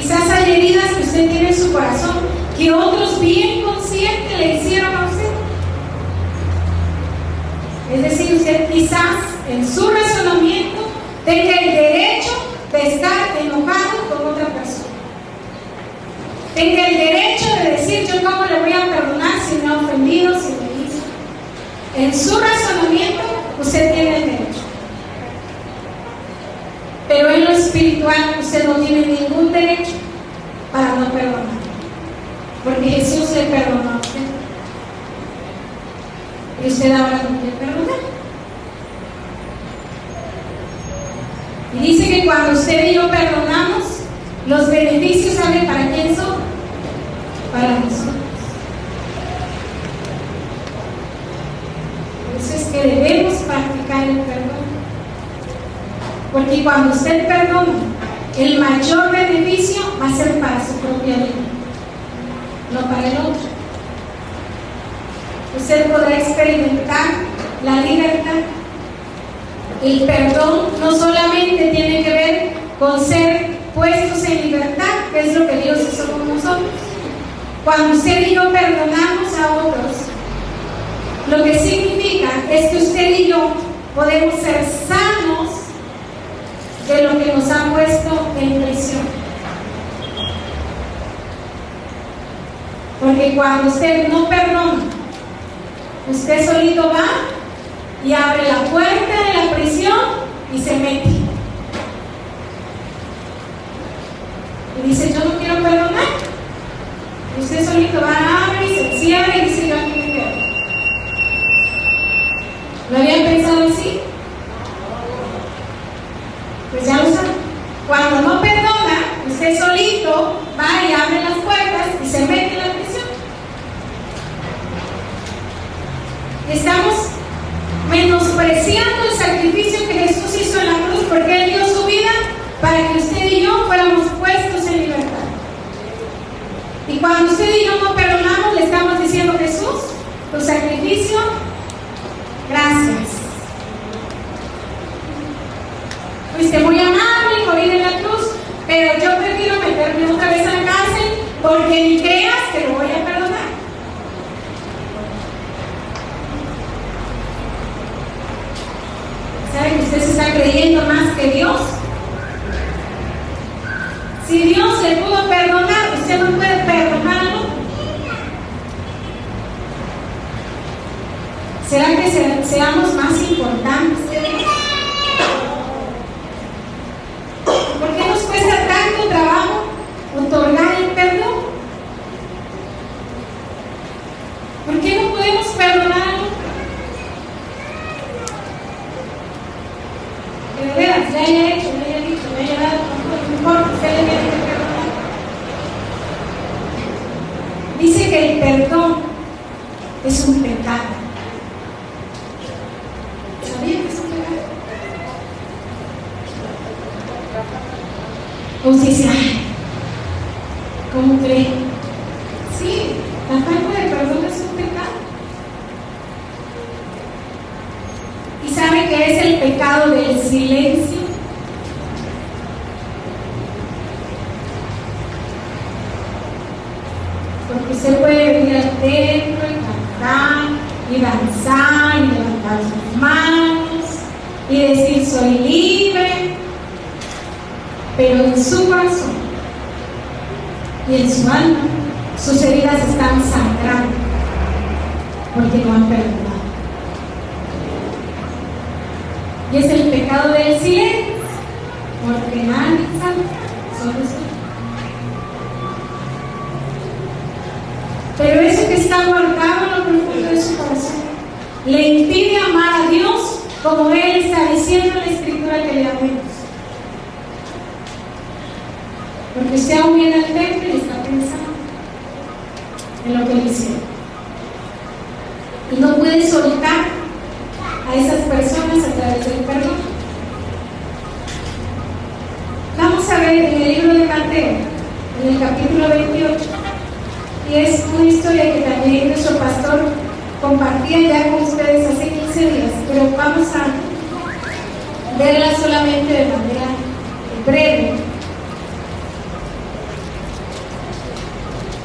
Quizás hay heridas que usted tiene en su corazón que otros bien conscientes le hicieron a usted. Es decir, usted quizás en su razonamiento tenga el derecho de estar enojado con otra persona. Tenga el derecho de decir, yo cómo le voy a perdonar si me ha ofendido, si me hizo. En su razonamiento usted tiene el derecho. Pero en lo espiritual usted no tiene ningún derecho para no perdonar. Porque Jesús le perdonó a usted. Y usted ahora no quiere perdonar. Y dice que cuando usted y yo perdonamos, los beneficios, ¿sabe para quién son? Para nosotros. Por eso es que debemos practicar el perdón. Porque cuando usted perdona, el mayor beneficio va a ser para su propia vida, no para el otro. Usted podrá experimentar la libertad. El perdón no solamente tiene que ver con ser puestos en libertad, que es lo que Dios hizo con nosotros. Cuando usted y yo perdonamos a otros, lo que significa es que usted y yo podemos ser sanos de lo que nos ha puesto en prisión. Porque cuando usted no perdona, usted solito va y abre la puerta de la prisión y se mete. Y dice, yo no quiero perdonar. Y usted solito va, abre y se cierra y dice, yo aquí me quedo. ¿Lo habían pensado así? Pues ya lo saben. Cuando no perdona, usted solito va y abre las puertas y se mete en la prisión. Estamos menospreciando el sacrificio que Jesús hizo en la cruz, porque Él dio su vida para que usted y yo fuéramos puestos en libertad. Y cuando usted y yo no perdonamos, le estamos diciendo, Jesús, tu sacrificio, gracias. Fuiste muy amable y morir en la cruz, pero yo prefiero meterme otra vez a la cárcel porque ni creas que lo voy a perdonar. ¿Sabe que usted se está creyendo más que Dios? Si Dios le pudo perdonar, usted no puede perdonarlo. ¿Será que seamos más importantes que Dios? ¿Por qué nos cuesta tanto trabajo otorgar el perdón? ¿Por qué no podemos perdonarlo? Que de veras le haya hecho, le haya dicho, le haya dado, no importa, usted le tiene que perdonar. Dice que el perdón es un pecado. ¿Sabían que es un pecado? O si dice, ay, ¿cómo cree? Sí, la falta de perdón es un pecado. ¿Y sabe qué es el pecado del silencio? Porque usted puede venir al templo y cantar y danzar y levantar sus manos y decir soy libre, pero en su corazón y en su alma sus heridas están sangrando porque no han perdonado. Y es el pecado del silencio, porque nadie sabe, solo usted. Pero eso que está guardado en lo profundo de su corazón le impide amar a Dios como Él está diciendo en la Escritura que le amemos. Porque usted aún viene al templo y está pensando en lo que le hicieron. Y no puede soltar a esas personas a través del perdón. Vamos a ver en el libro de Mateo, en el capítulo 28, y es una historia que también nuestro pastor compartía ya con ustedes hace 15 días, pero vamos a verla solamente de manera breve.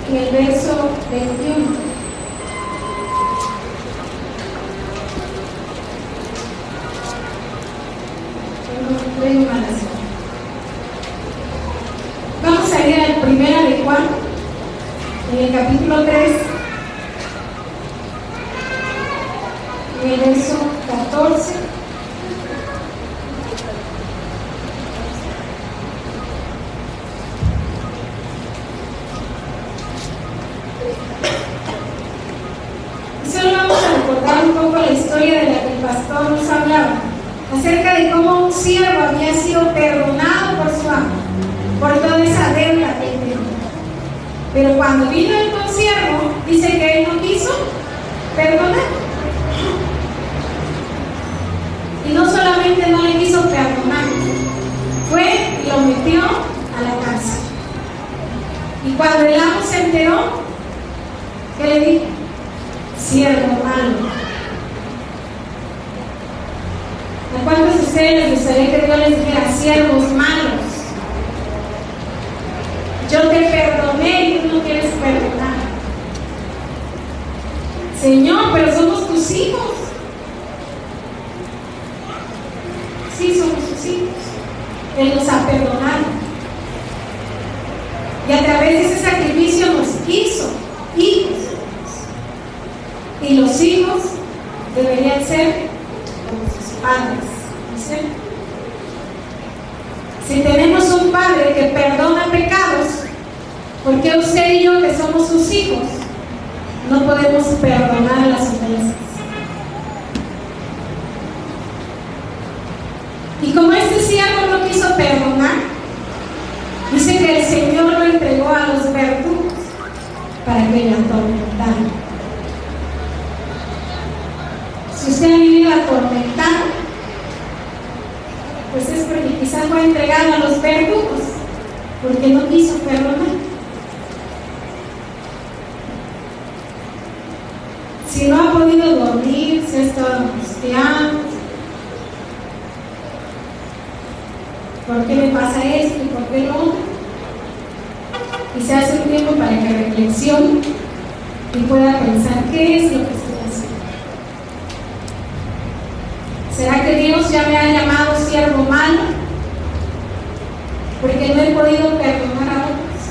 En el verso 21. Vamos a ir al primera de Juan, en el capítulo 3, en el verso 14. Y solo vamos a recordar un poco la historia de la que el pastor nos hablaba, acerca de cómo un siervo había sido perdonado por su amo, por toda esa deuda que él tenía. Pero cuando vino el consiervo, dice que él no quiso perdonar. Y no solamente no le quiso perdonar, fue y lo metió a la cárcel. Y cuando el amo se enteró, ¿qué le dijo? Siervo malo. ¿A cuántos de ustedes les gustaría que Dios les dijera siervos malos? Yo te perdoné y tú no quieres perdonar. Señor, pero somos tus hijos. Sí, somos tus hijos. Él nos ha perdonado. Y a través de ese sacrificio nos hizo hijos. Y los hijos deberían ser como sus padres. ¿Sí? Si tenemos un padre que perdona pecados, ¿por qué usted y yo, que somos sus hijos, no podemos perdonar las ofensas? Y como este siervo no quiso perdonar, dice que el Señor lo entregó a los verdugos para que le atormentaran. Si usted ha vivido atormentado, pues es porque quizás fue entregado a los verdugos porque no quiso perdonar. Si no ha podido dormir, si ha estado angustiado, ¿por qué me pasa esto y por qué lo otro? Y se hace un tiempo para que reflexione y pueda pensar qué es lo que estoy haciendo. ¿Será que Dios ya me ha llamado siervo malo? Porque no he podido perdonar a otros.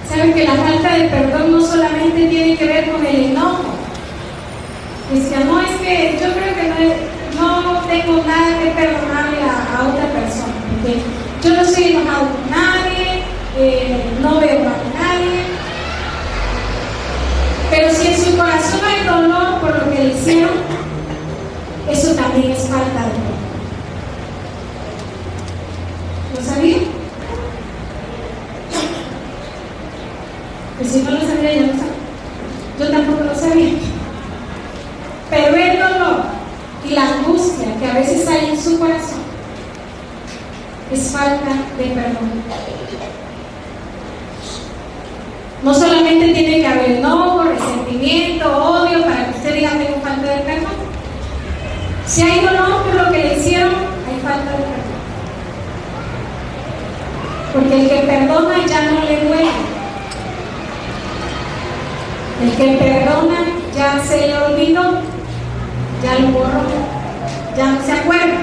¿Saben que la falta de perdón no solamente tiene que ver con el enojo? Dice, no, es que yo creo que no tengo nada que perdonarle a otra persona, porque yo no estoy enojado con nadie, no veo mal a nadie. Pero si en su corazón hay dolor por lo que le hicieron, eso también es falta de perdón. ¿Lo sabía? Pues si no lo sabía, ya lo sabía. Yo tampoco lo sabía. Pero el dolor y la angustia que a veces hay en su corazón es falta de perdón. No solamente tiene que haber enojo, resentimiento, odio para que usted diga tengo falta de perdón. Si hay dolor por lo que le hicieron, hay falta de perdón. Porque el que perdona ya no le duele. El que perdona ya se le olvidó, ya lo borró, ya no se acuerda.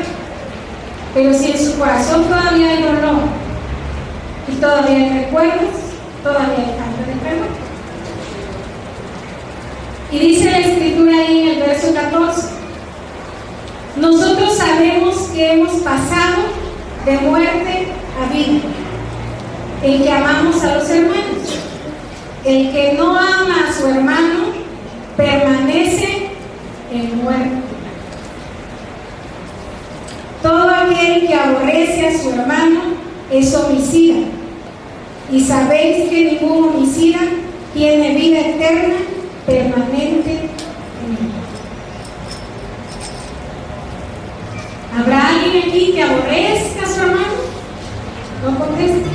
Pero si en su corazón todavía hay dolor y todavía hay recuerdos, todavía hay falta de perdón. Y dice la Escritura ahí en el verso 14, Nosotros sabemos que hemos pasado de muerte a vida. El que amamos a los hermanos. El que no ama a su hermano permanece en muerte. Todo aquel que aborrece a su hermano es homicida. Y sabéis que ningún homicida tiene vida eterna permanente en él. ¿Habrá alguien aquí que aborrezca a su hermano? No conteste.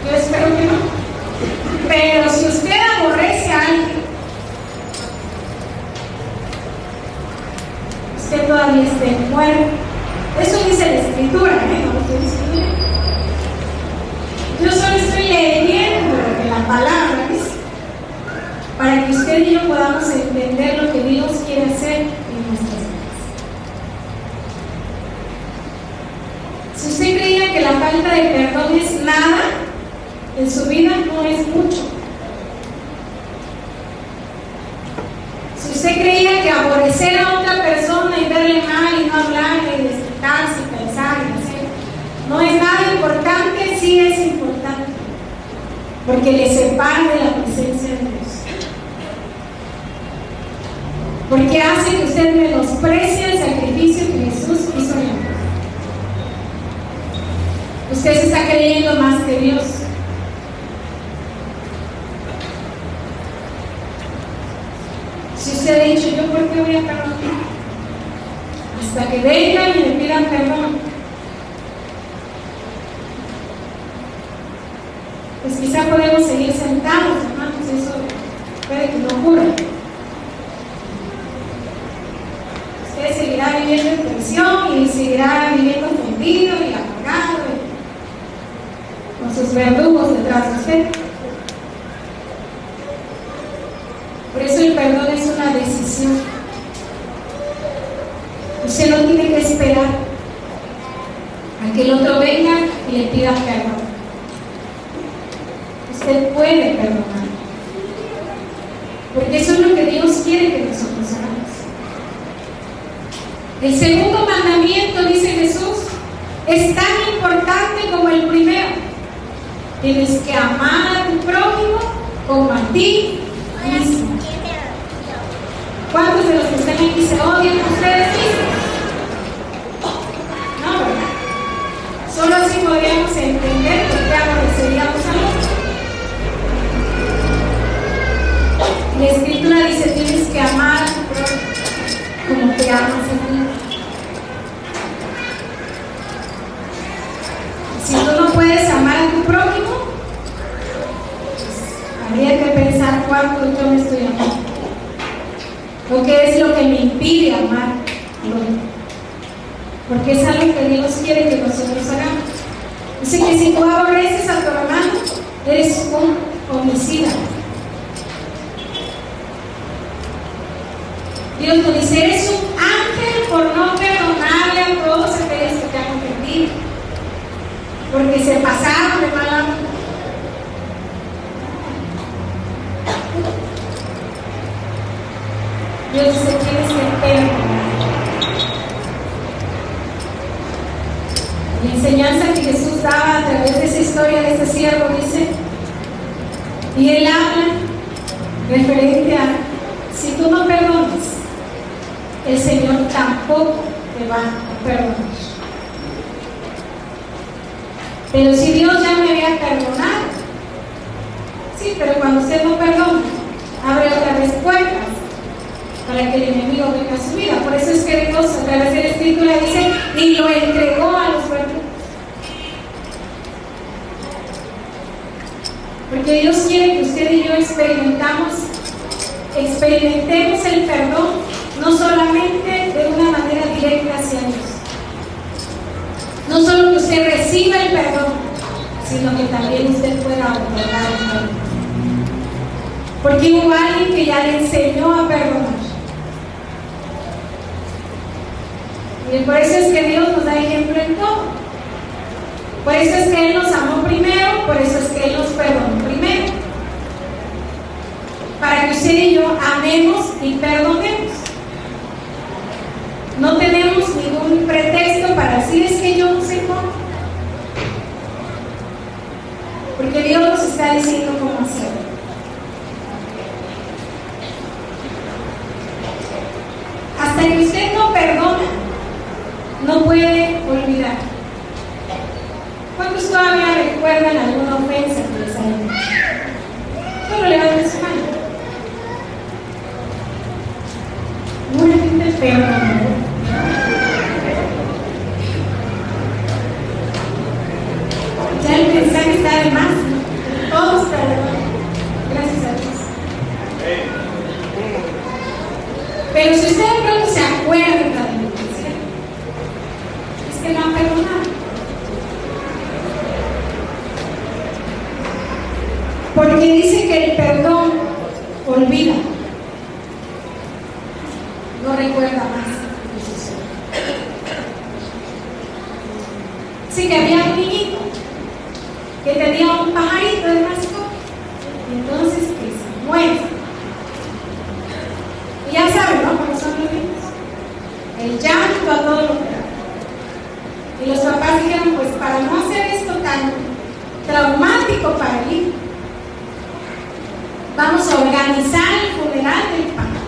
Yo espero que no. Pero si usted aborrece a alguien, usted todavía está en muerte. Eso dice la Escritura, no lo estoy diciendo. Yo solo estoy leyendo lo que la palabra dice, para que usted y yo podamos entender lo que Dios quiere hacer en nuestras vidas. Si usted creía que la falta de perdón es nada en su vida, no es mucho. Si usted creía que aborrecer a otra persona y verle mal y no hablarle y desquitarse y pensar y hacer no es nada importante, sí es importante, porque le separa de la presencia de Dios, porque hace que usted menosprecie el sacrificio que Jesús hizo en la cruz. Usted se está creyendo más que Dios. Si usted ha dicho, ¿yo por qué voy a perdonar? Hasta que vengan y me pidan perdón. Pues quizá podemos seguir sentados, hermanos, eso puede que no ocurra. Usted seguirá viviendo en tensión y seguirá viviendo ofendido y apagado, con sus verdugos detrás de usted. Por eso el perdón es una decisión. Usted no tiene que esperar a que el otro venga y le pida perdón. Usted puede perdonar, porque eso es lo que Dios quiere que nosotros hagamos. El segundo mandamiento, dice Jesús, es tan importante como el primero. Tienes que amar a tu prójimo como a ti mismo. ¿Cuántos de los que están aquí se odian a ustedes mismos? No, ¿verdad? Solo así podríamos entender por qué aborreceríamos al otro. La Escritura dice, tienes que amar a tu prójimo como te amas a ti. Si tú no puedes amar a tu prójimo, pues, habría que pensar cuánto yo me estoy amando. ¿O qué es lo que me impide amar al otro? Porque es algo que Dios quiere que nosotros hagamos. Dice que si tú aborreces a tu hermano, eres un homicida. Dios nos dice, eres un ángel por no perdonarle a todos aquellos que te han ofendido, porque se pasaron de mala onda. Dios dice, tienes que perdonar. La enseñanza que Jesús daba a través de esa historia de este siervo dice, y él habla referente a, si tú no perdonas, el Señor tampoco te va a perdonar. Pero si Dios ya me había perdonado, sí, pero cuando usted no perdona, abre otra vez puertas para que el enemigo venga a su vida. Por eso es que Dios a través de la Escritura dice, y lo entregó a los verdugos. Porque Dios quiere que usted y yo experimentemos el perdón, no solamente de una manera directa hacia Dios. No solo que usted reciba el perdón, sino que también usted pueda otorgar el perdón. Porque hubo alguien que ya le enseñó a perdonar. Y por eso es que Dios nos da ejemplo en todo. Por eso es que Él nos amó primero, por eso es que Él nos perdonó primero. Para que usted y yo amemos y perdonemos. No tenemos ningún pretexto para decir es que yo no sé cómo. Porque Dios nos está diciendo cómo hacerlo. Hasta que usted no perdona, no puede olvidar. ¿Cuántos todavía recuerdan alguna ofensa que les haya hecho? Solo levanten su mano. Una gente perdona. Ya el mensaje está de más. Todo está de más. Gracias a Dios. Pero si usted de pronto se acuerda de lo que hicieron, es que no ha perdonado. Porque dice que el perdón olvida, no recuerda más. Sí, que había un niñito que tenía un pajarito de mascota, y entonces que se muere. Y ya saben, ¿no? Cómo son los niños. El llanto a todo lo que da. Y los papás dijeron, pues para no hacer esto tan traumático para el hijo, vamos a organizar el funeral del pájaro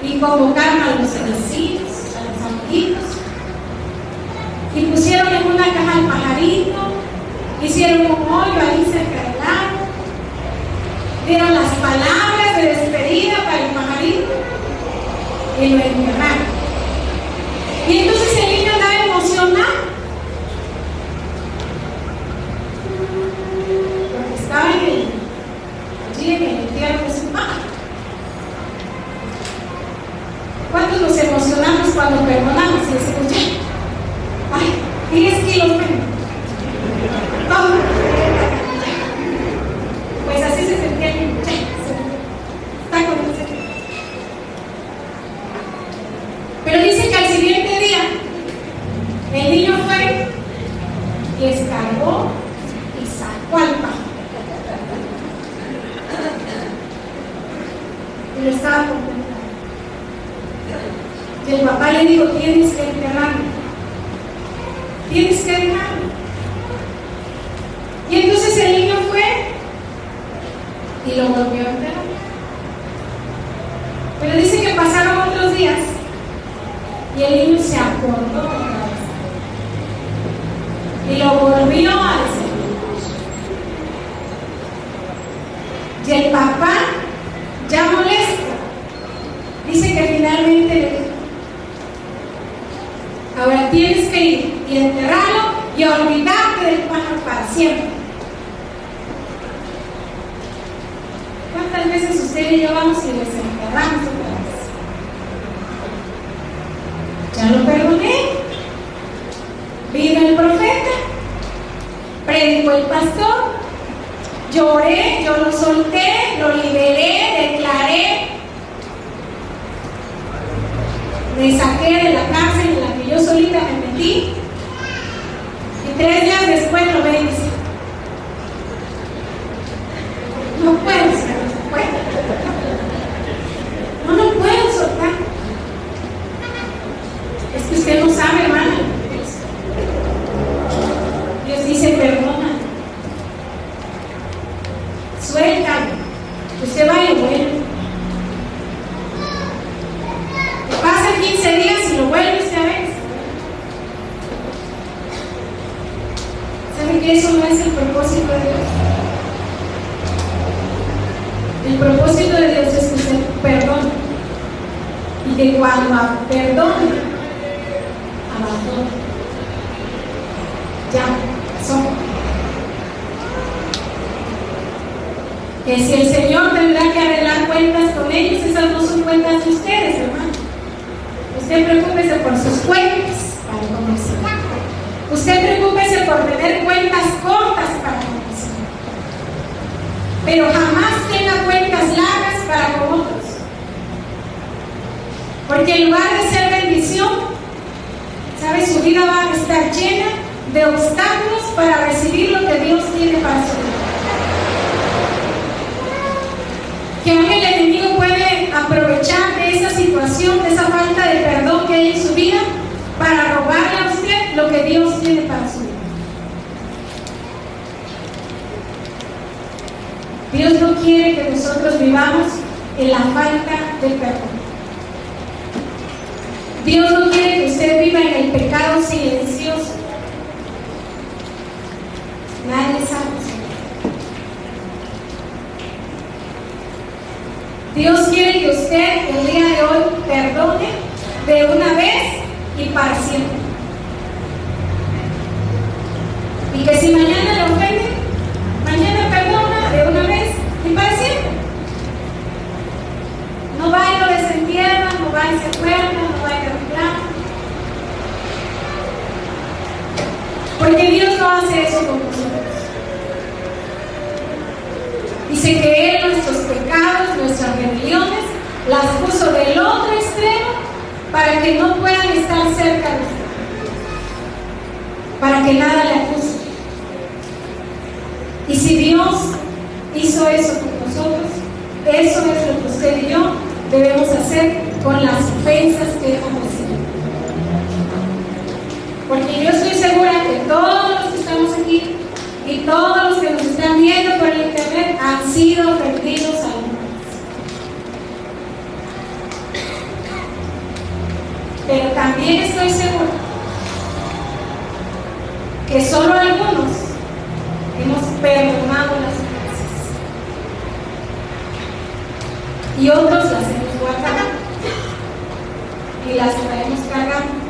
y convocaron a los vecinos, a los amiguitos, y pusieron en una caja el pajarito, hicieron un hoyo ahí cerca del lago, dieron las palabras de despedida para el pajarito y lo enterraron. Y entonces el niño andaba emocionado porque estaba allí en el entierro de su padre. ¿Cuántos nos emocionamos cuando perdonamos y decimos, ay, 10 kilos menos? Toma. Pues así se sentía el niño. Está con el Señor. Pero dice que al siguiente día el niño fue y escarbó y sacó al pájaro. Y lo estaba contemplando. Y el papá le dijo, tienes que enterrarlo. Tienes que dejarlo. Y entonces el niño fue y lo volvió a enterrar. Pero dice que pasaron otros días y el niño se acordó otra vez y lo volvió a decir. Y el papá, ya molesto, dice que finalmente le dijo, ahora tienes que ir y enterrarlo y olvidarte del pájaro para siempre. ¿Cuántas veces usted y yo vamos y les enterramos otra vez? Ya lo perdoné. Vino el profeta, predicó el pastor, lloré, yo lo solté, lo liberé, declaré, me saqué de la cárcel en la que yo solita me metí, y 3 días después lo ve y dice, no puedo, Señor, no puedo. No puedo soltar. Es que usted no sabe, hermana. Dios dice, perdona. Suéltalo. Usted va y lo vuelve. Pasan 15 días y lo vuelve usted a ver. ¿Sabe que eso no es el propósito de Dios? El propósito de Dios es que usted perdone. Y que cuando perdone, abandone. Ya, pasó. Que si el Señor tendrá que arreglar cuentas con ellos, esas no son cuentas de ustedes, hermano. Usted preocúpese por sus cuentas para con el Señor. Usted preocúpese por tener cuentas cortas para con el Señor. Pero jamás tenga cuentas largas para con otros. Porque en lugar de ser bendición, ¿sabe? Su vida va a estar llena de obstáculos para recibir lo que Dios tiene para su vida. Que aún el enemigo puede aprovechar de esa esa situación, de esa falta de perdón que hay en su vida, para robarle a usted lo que Dios tiene para su vida. Dios no quiere que nosotros vivamos en la falta de perdón. Dios no quiere que usted viva en el pecado silencioso. Nadie sabe. Dios quiere que usted el día de hoy perdone de una vez y para siempre. Y que si mañana le ofende, mañana perdona de una vez y para siempre. No va y lo desentierra, no va y se acuerda, no va y reclama. Porque Dios no hace eso con nosotros. Dice que Él nuestros pecados, nuestras rebeliones, las puso del otro extremo para que no puedan estar cerca de usted, para que nada le acuse. Y si Dios hizo eso con nosotros, eso es lo que usted y yo debemos hacer con las ofensas que hemos recibido. Porque yo estoy segura que todos los que estamos aquí y todos los que nos están viendo por el internet han sido ofendidos alguna vez. Pero también estoy segura que solo algunos hemos perdonado las ofensas y otros las hemos guardado y las traemos cargando.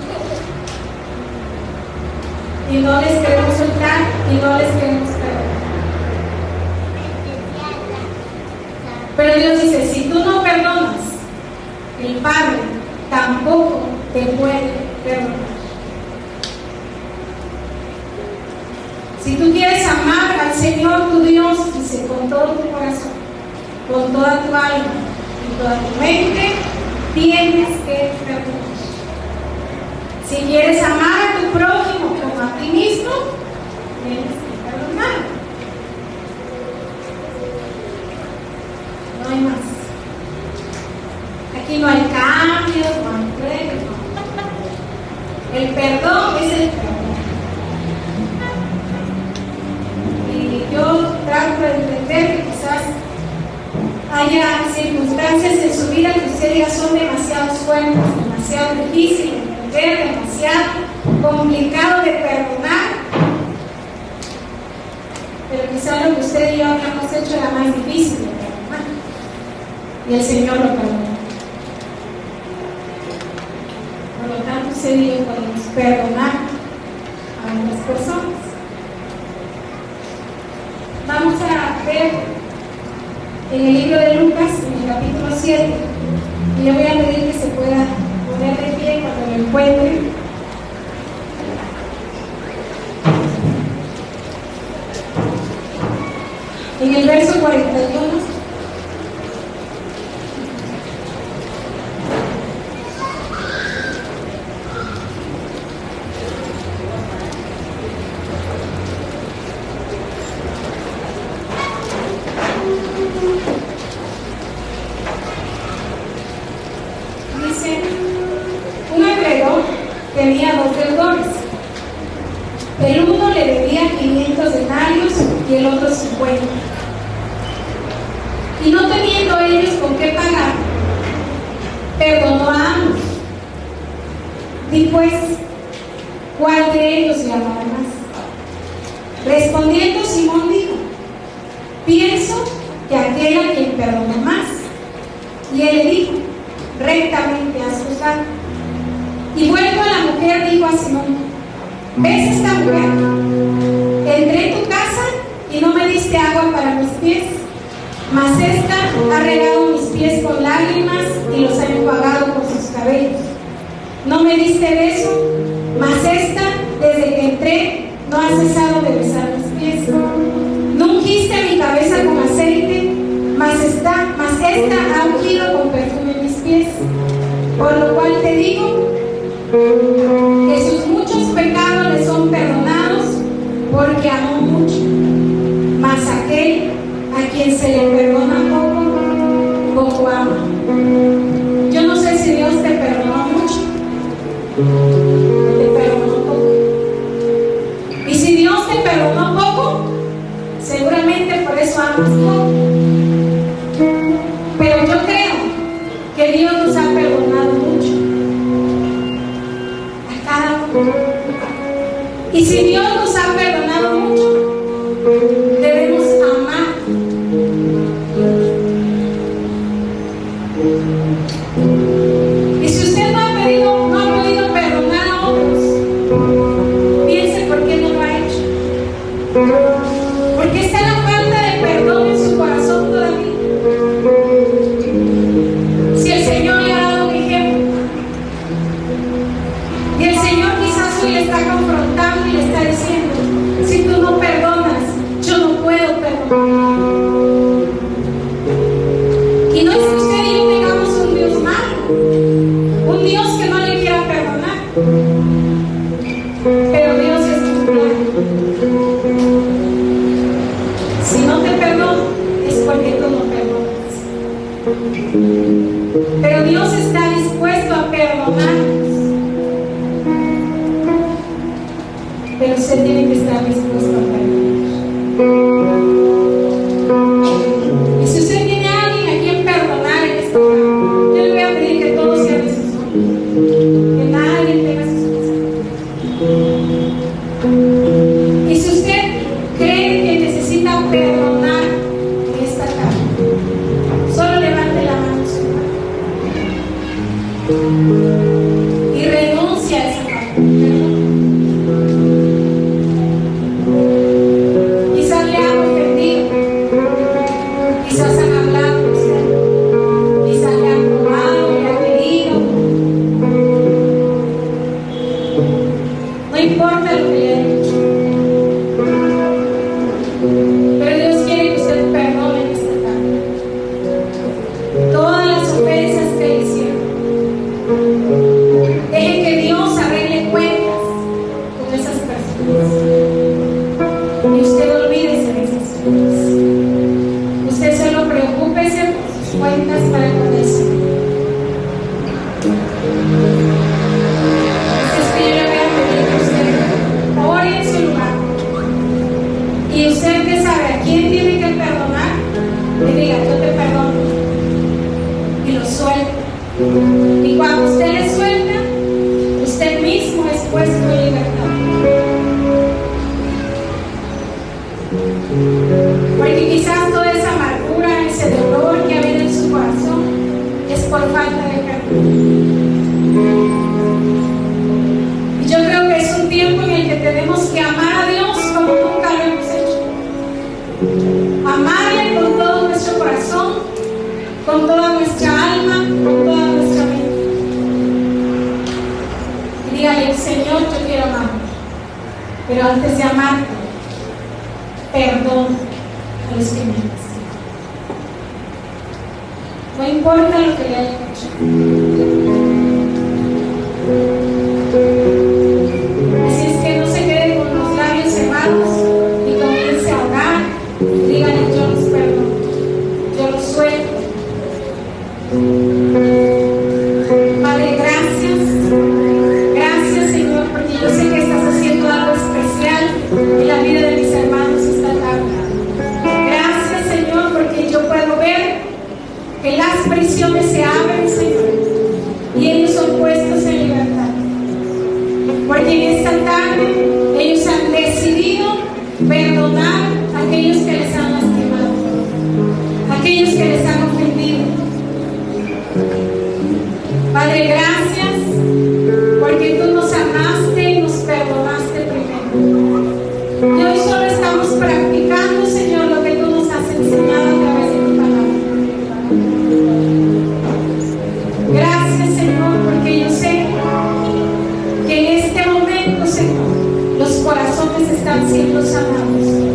Y no les queremos soltar y no les queremos perdonar. Pero Dios dice, si tú no perdonas, el Padre tampoco te puede perdonar. Si tú quieres amar al Señor tu Dios, dice, con todo tu corazón, con toda tu alma y toda tu mente, tienes que perdonar. Si quieres amar a tu prójimo como a ti mismo, tienes que perdonar. No hay más. Aquí no hay cambios, no hay premios. El perdón es el perdón. Y yo trato de entender que quizás haya circunstancias en su vida que usted diga son demasiado fuertes, demasiado difíciles, demasiado complicado de perdonar, pero quizás lo que usted y yo habíamos hecho era más difícil de perdonar y el Señor lo perdonó. Por lo tanto, usted y yo podemos perdonar a otras personas. Vamos a ver en el libro de Lucas, en el capítulo 7, y le voy a pedir que se pueda poner de pie cuando lo encuentre. En el verso 41. Dice, un acreedor tenía dos deudores. El uno le debía 500 denarios y el otro 50. Y no teniendo ellos con qué pagar, perdonó a ambos. Di pues, ¿cuál de ellos le amará más? Respondiendo Simón dijo, pienso que aquel a quien perdona más. Y él le dijo, rectamente has juzgado. Y vuelto a la mujer dijo a Simón, ¿ves esta mujer? Entré en tu casa y no me diste agua para mis pies, mas esta ha regado mis pies con lágrimas y los ha enjuagado con sus cabellos. No me diste beso, mas esta, desde que entré, no ha cesado de besar mis pies. No ungiste mi cabeza con aceite, mas esta ha ungido con perfume mis pies. Por lo cual te digo que sus muchos pecados le son perdonados, porque amó mucho. Mas aquel a quien se le perdona poco, poco ama. Yo no sé Dios te perdonó mucho, te perdonó poco. Y si Dios te perdonó poco, seguramente por eso amas poco. Pero yo creo que Dios nos ha perdonado mucho a cada uno. Y si Dios nos ha perdonado mucho, debemos amar. Y si usted no ha podido perdonar a otros, piense por qué no lo ha hecho. Porque está la falta de perdón en su corazón todavía. Si el Señor le ha dado un ejemplo, y el Señor quizás hoy le está confrontando y le está diciendo: si tú no perdonas, yo no puedo perdonar. Y no es que usted y yo tengamos un Dios malo, un Dios que no le quiera perdonar, pero Dios es muy claro. Si no te perdono, es porque tú no perdonas. Pero Dios está dispuesto a perdonarnos, pero usted tiene que estar dispuesto a perdonar. Y si usted tiene a alguien a quien perdonar en esta tarde, yo le voy a pedir que todos cierren sus ojos, que nadie tenga sus ojos. Y si usted cree que necesita perdonar en esta tarde, solo levante la mano y renuncia a esa parte. Quizás le han ofendido, quizás han hablado de usted, quizás le han robado, le han herido. No importa lo que le han hecho, pero Dios quiere que usted perdone en esta tarde todas las ofensas que le hicieron. Deje que Dios arregle cuentas con esas personas y usted olvídese de esas cosas. Usted solo preocúpese por sus cuentas para con el Señor. Es que yo le voy a pedir que usted ore en su lugar, y usted que sabe a quién tiene que perdonar, le diga: yo te perdono, y lo suelta. Y cuando usted le suelta, usted mismo es puesto en libertad. Porque quizás toda esa amargura, ese dolor que ha habido en su corazón, es por falta de perdón. Y yo creo que es un tiempo en el que tenemos que amar a Dios como nunca lo hemos hecho. Amarle con todo nuestro corazón, con toda nuestra alma, con toda nuestra mente. Y dígale: Señor, yo quiero amar, pero antes de amarte, perdón a los que me hacen. No importa lo que le hayan hecho. Así es que no se quede con los labios cerrados y comience a orar. Dígale: yo los perdono, yo los suelto. Padre, gracias Señor, porque yo sé que estás haciendo algo especial en la vida de mis hermanos esta tarde. Gracias Señor, porque yo puedo ver que las prisiones se abren, Señor, y ellos son puestos en libertad, porque en esta tarde ellos han decidido perdonar a aquellos que les han lastimado, a aquellos que les han ofendido. Padre, gracias porque tú nos amaste y nos perdonaste primero. Y hoy solo estamos practicando, Señor, lo que tú nos has enseñado a través de tu palabra. Gracias, Señor, porque yo sé que en este momento, Señor, los corazones están siendo sanados.